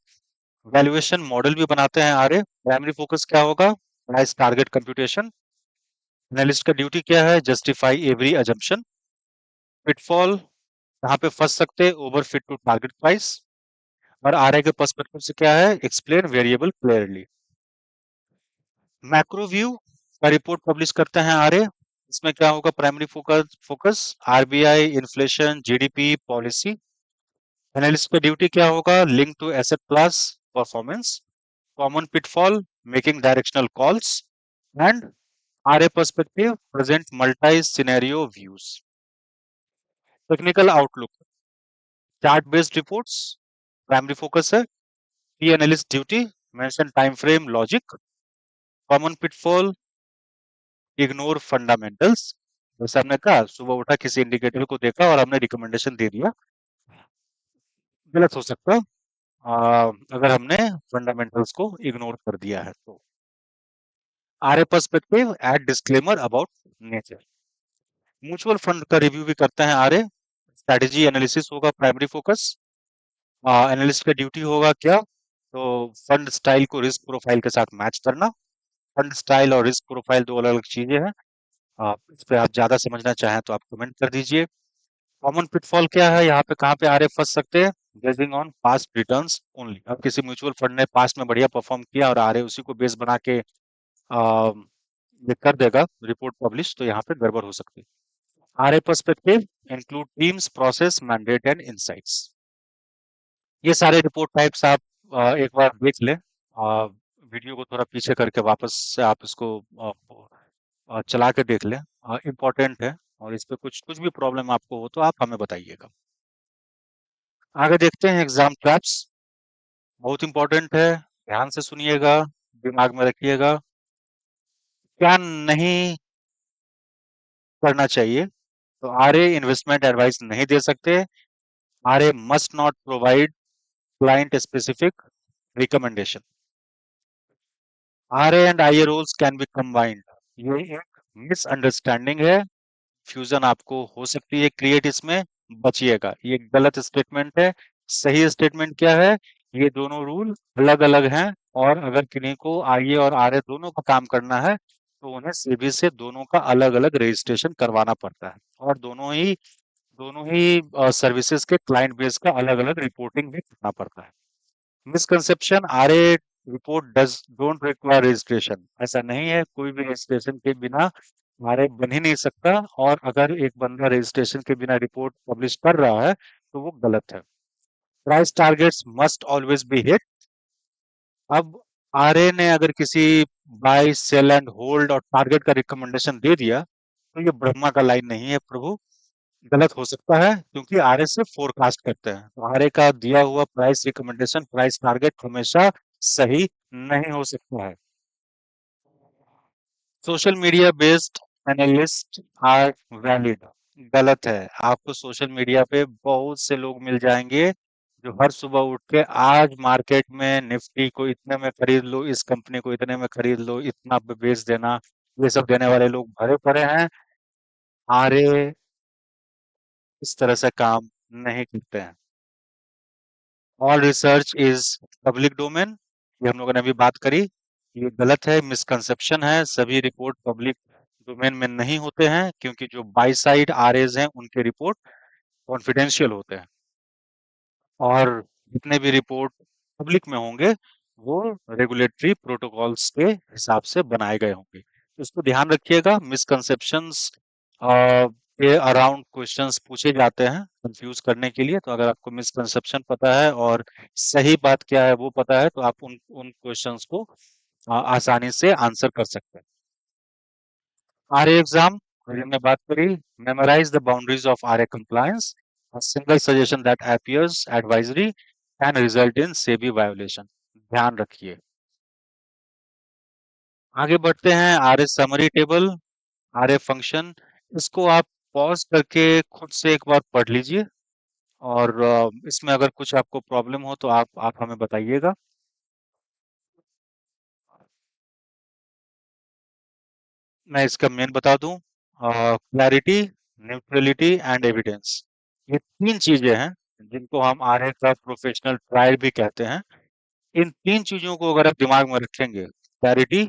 वैल्यूएशन मॉडल भी बनाते हैं आरए। प्राइमरी फोकस क्या होगा? Price target computation. एनालिस्ट का ड्यूटी क्या है? Justify every assumption. पिटफॉल कहाँ पे फंस सकते हैं? Over fit to target price. और आरए के पर्सपेक्टिव से क्या है? Explain variable clearly. Macro view का रिपोर्ट पब्लिश करते हैं आरए। इसमें क्या होगा? Primary focus focus RBI, inflation, GDP, policy. Analyst का ड्यूटी क्या होगा? Link to asset class performance. Common pitfall, making directional calls. And RA perspective present multi scenario views. Technical outlook, chart based reports primary focus है। Key analyst duty mention time frame logic. Common pitfall, ignore fundamentals. जैसे हमने कहा, सुबह उठा किसी indicator को देखा और हमने रिकमेंडेशन दे दिया, गलत हो सकता है अगर हमने फंडामेंटल्स को इग्नोर कर दिया है तो। RA perspective add disclaimer about nature. Mutual fund का रिव्यू भी करते हैं आरए। स्ट्रेटेजी एनालिसिस होगा प्राइमरी फोकस। एनालिस्ट का ड्यूटी होगा क्या? तो फंड स्टाइल को रिस्क प्रोफाइल के साथ मैच करना। फंड स्टाइल और रिस्क प्रोफाइल दो अलग अलग चीजें हैं। आप इस पे आप ज्यादा समझना चाहें तो आप कमेंट कर दीजिए। कॉमन पिटफॉल क्या है, यहाँ पे कहाँ पे आरए फंस सकते हैं? Basin on past returns only. अब किसी म्यूचुअल फंड ने पास्ट में बढ़िया परफॉर्म किया और आरए उसी को बेस बना के आ, ये कर देगा रिपोर्ट पब्लिश, तो यहाँ पे गड़बड़ हो सकती है। RA perspective include teams, process, mandate and insights. ये सारे रिपोर्ट टाइप्स आप एक बार देख लें। वीडियो को थोड़ा पीछे करके वापस से आप इसको चला के देख लें। इम्पोर्टेंट है। और इस पे कुछ कुछ भी प्रॉब्लम आपको हो तो आप हमें बताइएगा। आगे देखते हैं एग्जाम ट्रैप्स। बहुत इंपॉर्टेंट है, ध्यान से सुनिएगा, दिमाग में रखिएगा। क्या नहीं करना चाहिए? तो आरए इन्वेस्टमेंट एडवाइस नहीं दे सकते। RA must not provide client specific recommendation. RA and IA roles can be combined. ये एक मिसअंडरस्टैंडिंग है, फ्यूजन आपको हो सकती है क्रिएट, इसमें बचिएगा। ये गलत स्टेटमेंट है। सही स्टेटमेंट क्या है? ये दोनों रूल अलग अलग हैं। और अगर किन्हीं को आईए और आरए दोनों का काम करना है तो उन्हें सेबी से दोनों का अलग अलग रजिस्ट्रेशन करवाना पड़ता है। और दोनों ही सर्विसेज के क्लाइंट बेस का अलग अलग रिपोर्टिंग भी करना पड़ता है। Misconception, RA report does don't require registration. ऐसा नहीं है, कोई भी रजिस्ट्रेशन के बिना आरए बन ही नहीं सकता। और अगर एक बंदा रजिस्ट्रेशन के बिना रिपोर्ट पब्लिश कर रहा है तो वो गलत है। Price targets must always be hit. अब आरए ने अगर किसी बाय सेल एंड होल्ड और टारगेट का रिकमेंडेशन दे दिया तो ये ब्रह्मा का लाइन नहीं है प्रभु। गलत हो सकता है क्योंकि आरए से फोरकास्ट करते हैं, तो आरए का दिया हुआ प्राइस रिकमेंडेशन, प्राइस टारगेट हमेशा सही नहीं हो सकता है। Social media based analyst are valid. गलत है। आपको सोशल मीडिया पे बहुत से लोग मिल जाएंगे जो हर सुबह उठ के आज मार्केट में निफ्टी को इतने में खरीद लो, इस कंपनी को इतने में खरीद लो, इतना पे बेच देना, ये सब देने वाले लोग भरे पड़े हैं। आरए इस तरह से काम नहीं करते हैं। All research is public domain, ये हम लोगों ने अभी बात करी। ये गलत है, मिसकंसेप्शन है। सभी रिपोर्ट पब्लिक डोमेन में नहीं होते हैं क्योंकि जो बाई साइड आरएज हैं उनके रिपोर्ट कॉन्फिडेंशियल होते हैं। और जितने भी रिपोर्ट पब्लिक में होंगे वो रेगुलेटरी प्रोटोकॉल्स के हिसाब से बनाए गए होंगे, तो इसको ध्यान रखिएगा। मिसकंसेप्शंस के अराउंड क्वेश्चंस पूछे जाते हैं कंफ्यूज करने के लिए। तो अगर आपको मिसकंसेप्शन पता है और सही बात क्या है वो पता है तो आप उन उन क्वेश्चंस को आसानी से आंसर कर सकते हैं। आरए एग्जाम हमने बात करी। Memorise the boundaries of RA compliance. A single suggestion that appears advisory can result in SEBI violation। ध्यान रखिए। आगे बढ़ते हैं। RA summary table, RA function, इसको आप पॉज करके खुद से एक बार पढ़ लीजिए। और इसमें अगर कुछ आपको प्रॉब्लम हो तो आप हमें बताइएगा। मैं इसका मेन बता दूं। क्लैरिटी, न्यूट्रलिटी एंड एविडेंस, ये तीन चीजें हैं जिनको हम आरए का प्रोफेशनल ट्रायल भी कहते हैं। इन तीन चीजों को अगर आप दिमाग में रखेंगे, clarity,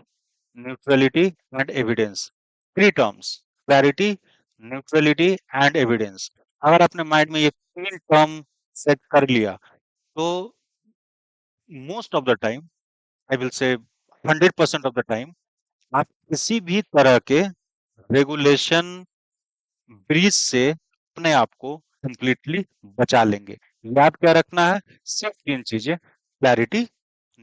neutrality and evidence, three terms, clarity, neutrality and evidence, अगर आपने माइंड में ये तीन टर्म सेट कर लिया तो most of the time, I will say 100% of the time, आप किसी भी तरह के रेगुलेशन ब्रीच से अपने आप को कंप्लीटली बचा लेंगे। याद क्या रखना है? सिर्फ तीन चीजें, क्लैरिटी,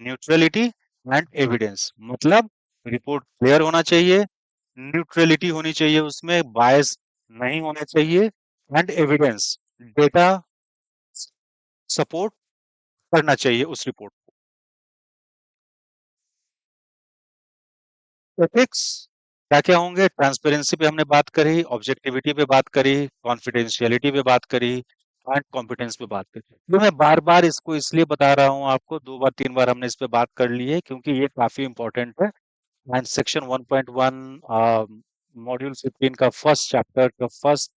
न्यूट्रलिटी एंड एविडेंस। मतलब रिपोर्ट क्लियर होना चाहिए, न्यूट्रलिटी होनी चाहिए, उसमें बायस नहीं होना चाहिए, एंड एविडेंस, डेटा सपोर्ट करना चाहिए उस रिपोर्ट को। एथिक्स क्या क्या होंगे? ट्रांसपेरेंसी पे हमने बात करी, ऑब्जेक्टिविटी पे बात करी, कॉन्फिडेंशियलिटी पे बात करी एंड कॉम्पिटेंस पे बात करी। तो मैं बार बार इसको इसलिए बता रहा हूँ आपको, दो बार तीन बार हमने इस पे बात कर ली है क्योंकि ये काफी इंपॉर्टेंट है। एंड सेक्शन 1.1 मॉड्यूल 15 का फर्स्ट चैप्टर का फर्स्ट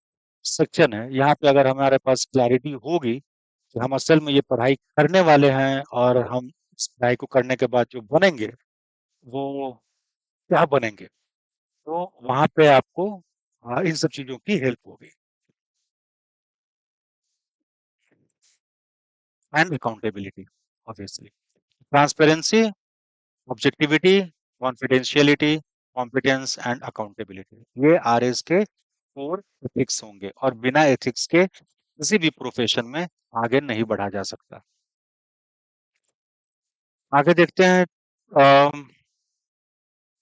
सेक्शन है। यहाँ पे अगर हमारे पास क्लैरिटी होगी कि हम असल में ये पढ़ाई करने वाले हैं और हम इस पढ़ाई को करने के बाद जो बनेंगे वो क्या बनेंगे। तो वहां पे आपको इन सब चीजों की हेल्प होगी। And accountability, obviously transparency, objectivity, confidentiality, competence and accountability, ये आरएस के कोर एथिक्स होंगे, और बिना एथिक्स के किसी भी प्रोफेशन में आगे नहीं बढ़ा जा सकता। आगे देखते हैं।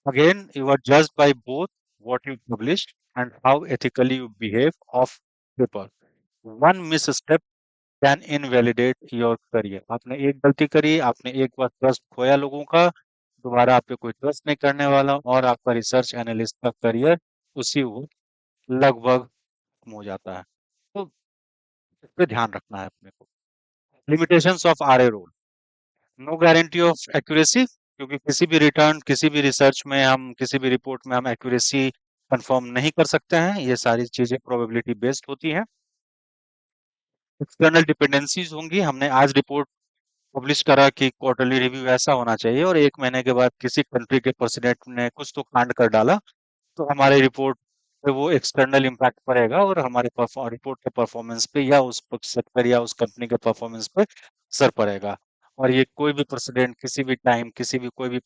Again you are judged by both what you publish and how ethically you behave off paper. One misstep can invalidate your career. आपने एक गलती करी, आपने एक बार ट्रस्ट खोया लोगों का, दोबारा आप पे कोई ट्रस्ट नहीं करने वाला, और आपका रिसर्च एनालिस्ट का करियर उसी वक्त लगभग खत्म हो जाता है। तो इस पे ध्यान रखना है अपने को। Limitations of RA role, no guarantee of accuracy, क्योंकि किसी भी रिटर्न, किसी भी रिसर्च में हम, किसी भी रिपोर्ट में हम एक्यूरेसी कंफर्म नहीं कर सकते हैं, ये सारी चीजें प्रोबेबिलिटी बेस्ड होती हैं। एक्सटर्नल डिपेंडेंसीज होंगी, हमने आज रिपोर्ट पब्लिश करा कि क्वार्टरली रिव्यू ऐसा होना चाहिए, और 1 महीने के बाद किसी कंट्री के प्रेसिडेंट ने कुछ तो कांड कर डाला, तो हमारी रिपोर्ट पे वो एक्सटर्नल इम्पैक्ट पड़ेगा, और हमारे रिपोर्ट के परफॉर्मेंस पे या उस सेक्टर या उस कंपनी के परफॉर्मेंस पे असर पड़ेगा। और ये कोई भी प्रेसिडेंट किसी भी टाइम, किसी भी कोई भी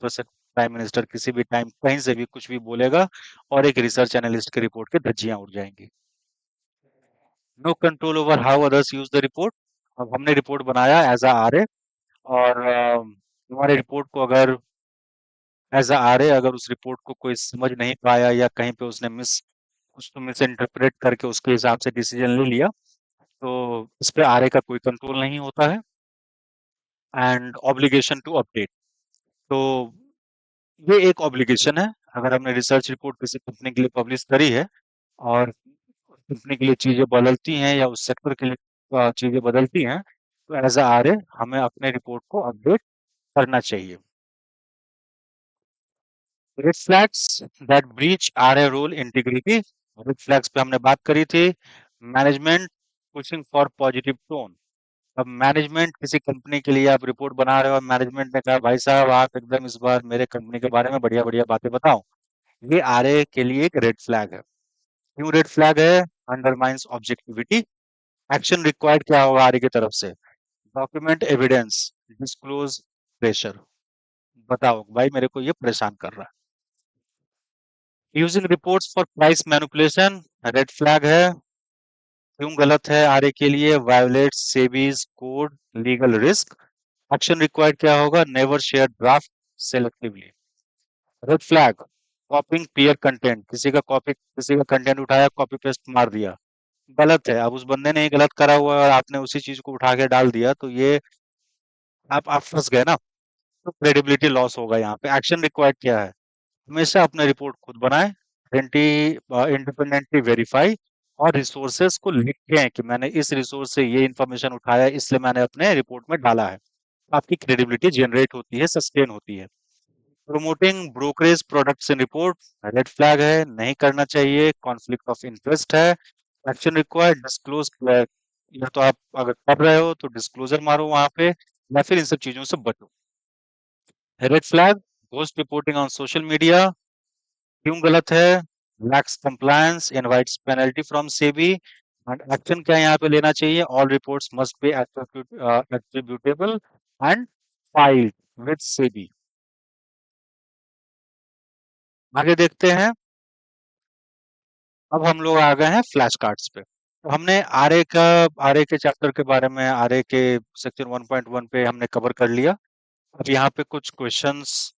प्राइम मिनिस्टर किसी भी टाइम कहीं से भी कुछ भी बोलेगा, और एक रिसर्च एनालिस्ट की रिपोर्ट की धज्जियां उड़ जाएंगी। No control over how others use the report. अब हमने रिपोर्ट बनाया एज अ आरए, और हमारे रिपोर्ट को अगर एज अ आरए अगर उस रिपोर्ट को कोई समझ नहीं पाया, या कहीं पे उसने कुछ तो मिस इंटरप्रेट करके उसके हिसाब से डिसीजन ले लिया, तो इस पे आरए का कोई कंट्रोल नहीं होता है। एंड ऑब्लिगेशन टू अपडेट, तो ये एक ऑब्लिगेशन है। अगर हमने रिसर्च रिपोर्ट किसी कंपनी के लिए पब्लिश करी है, और कंपनी के लिए चीजें बदलती हैं, या उस सेक्टर के लिए चीजें बदलती हैं, तो एज अ आरए हमें अपने रिपोर्ट को अपडेट करना चाहिए। Red flags that breach RA role integrity, red flags पे हमने बात करी थी। Management pushing for positive tone. अब मैनेजमेंट, किसी कंपनी के लिए आप रिपोर्ट बना रहे हो, और मैनेजमेंट ने कहा भाई साहब आप एकदम इस बार मेरे कंपनी के बारे में बढ़िया बढ़िया बातें बताओ, ये आरए के लिए एक रेड फ्लैग है। क्यों रेड फ्लैग है? Undermines objectivity. एक्शन रिक्वायर्ड क्या होगा आरए की तरफ से? Document evidence, disclose pressure. बताओ भाई मेरे को ये परेशान कर रहा है। Using reports for price manipulation, red flag है। क्यों गलत है आरए के लिए? Violate SEBI's code, legal risk. Action required क्या होगा? Never share draft selectively. Red flag, copying peer content, किसी का कंटेंट उठाया, कॉपी पेस्ट मार दिया, गलत है। अब उस बंदे ने ये गलत करा हुआ है और आपने उसी चीज को उठा के डाल दिया, तो ये आप फंस गए ना। तो क्रेडिबिलिटी लॉस होगा यहाँ पे। एक्शन रिक्वायर्ड क्या है? हमेशा अपने रिपोर्ट खुद बनाएं, इंडिपेंडेंटली वेरीफाई, और रिसोर्सेस को लिखें कि मैंने इस रिसोर्स से ये इंफॉर्मेशन उठाया, इसलिए मैंने अपने रिपोर्ट में डाला है। आपकी क्रेडिबिलिटी जनरेट होती है, सस्टेन होती है। Promoting brokerage products in report, red flag है, नहीं करना चाहिए, कॉन्फ्लिक्ट ऑफ इंटरेस्ट है। एक्शन रिक्वायर्ड डिस्क्लोज, या तो आप अगर कर रहे हो तो डिस्क्लोजर मारो वहां पे, या फिर इन सब चीजों से बचो। Red flag, ghost reporting on social media. क्यों गलत है? Lakhs compliance, invites penalty from SEBI. And action क्या यहाँ पे लेना चाहिए? All reports must be attributable and filed with SEBI. आगे देखते हैं। अब हम लोग आ गए हैं फ्लैश कार्ड्स पे। तो हमने आरए के चैप्टर के बारे में, आरए के सेक्शन 1.1 पे हमने कवर कर लिया। अब यहाँ पे कुछ क्वेश्चंस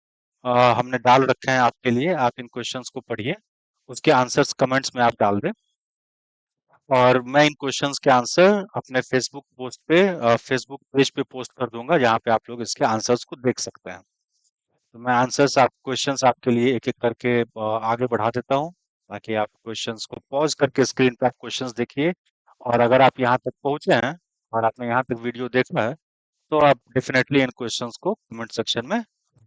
हमने डाल रखे हैं आपके लिए, आप इन क्वेश्चंस को पढ़िए, उसके आंसर्स कमेंट्स में आप डाल दें, और मैं इन क्वेश्चंस के आंसर अपने फेसबुक पेज पे पोस्ट कर दूंगा, जहाँ पे आप लोग इसके आंसर्स को देख सकते हैं। तो मैं क्वेश्चंस आपके लिए एक एक करके आगे बढ़ा देता हूँ, ताकि आप क्वेश्चंस को पॉज करके स्क्रीन पे आप क्वेश्चंस देखिए। और अगर आप यहाँ तक पहुंचे हैं और आपने यहाँ तक वीडियो देखा है, तो आप डेफिनेटली इन क्वेश्चंस को कमेंट सेक्शन में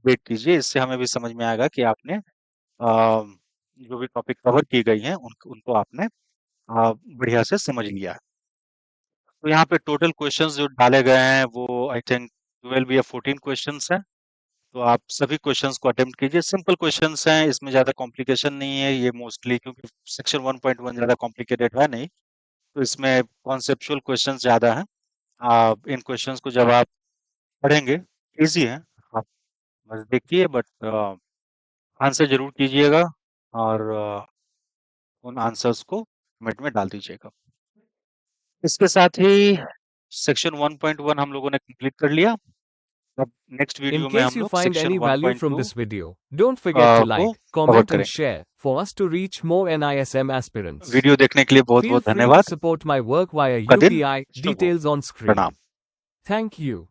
वेट कीजिए। इससे हमें भी समझ में आएगा कि आपने जो भी टॉपिक कवर की गई हैं उनको आपने बढ़िया से समझ लिया है। तो यहाँ पे टोटल क्वेश्चंस जो डाले गए हैं वो आई थिंक 12 या 14 क्वेश्चंस हैं, तो आप सभी क्वेश्चंस को अटेम्प्ट कीजिए। सिंपल क्वेश्चंस हैं, इसमें ज़्यादा कॉम्प्लिकेशन नहीं है, ये मोस्टली क्योंकि सेक्शन 1.1 ज़्यादा कॉम्प्लिकेटेड है नहीं, तो इसमें कॉन्सेप्चुअल क्वेश्चंस ज़्यादा हैं। इन क्वेश्चंस को जब आप पढ़ेंगे, इजी है, आप बस देखिए, बट आंसर जरूर कीजिएगा, और उन आंसर्स को कमेंट में डाल दीजिएगा। इसके साथ ही सेक्शन 1.1 हम लोगों ने कंप्लीट कर लिया। अब नेक्स्ट In वीडियो में case हम you लोग find section any value from 1.2 this video, don't forget to को like, कवर comment and करेंगे। share for us to reach more NISM aspirants. Video देखने के लिए बहुत Feel बहुत free to धन्यवाद। support my work via का दिन UPI, शुभ हो। details on screen. प्रणाम। Thank you.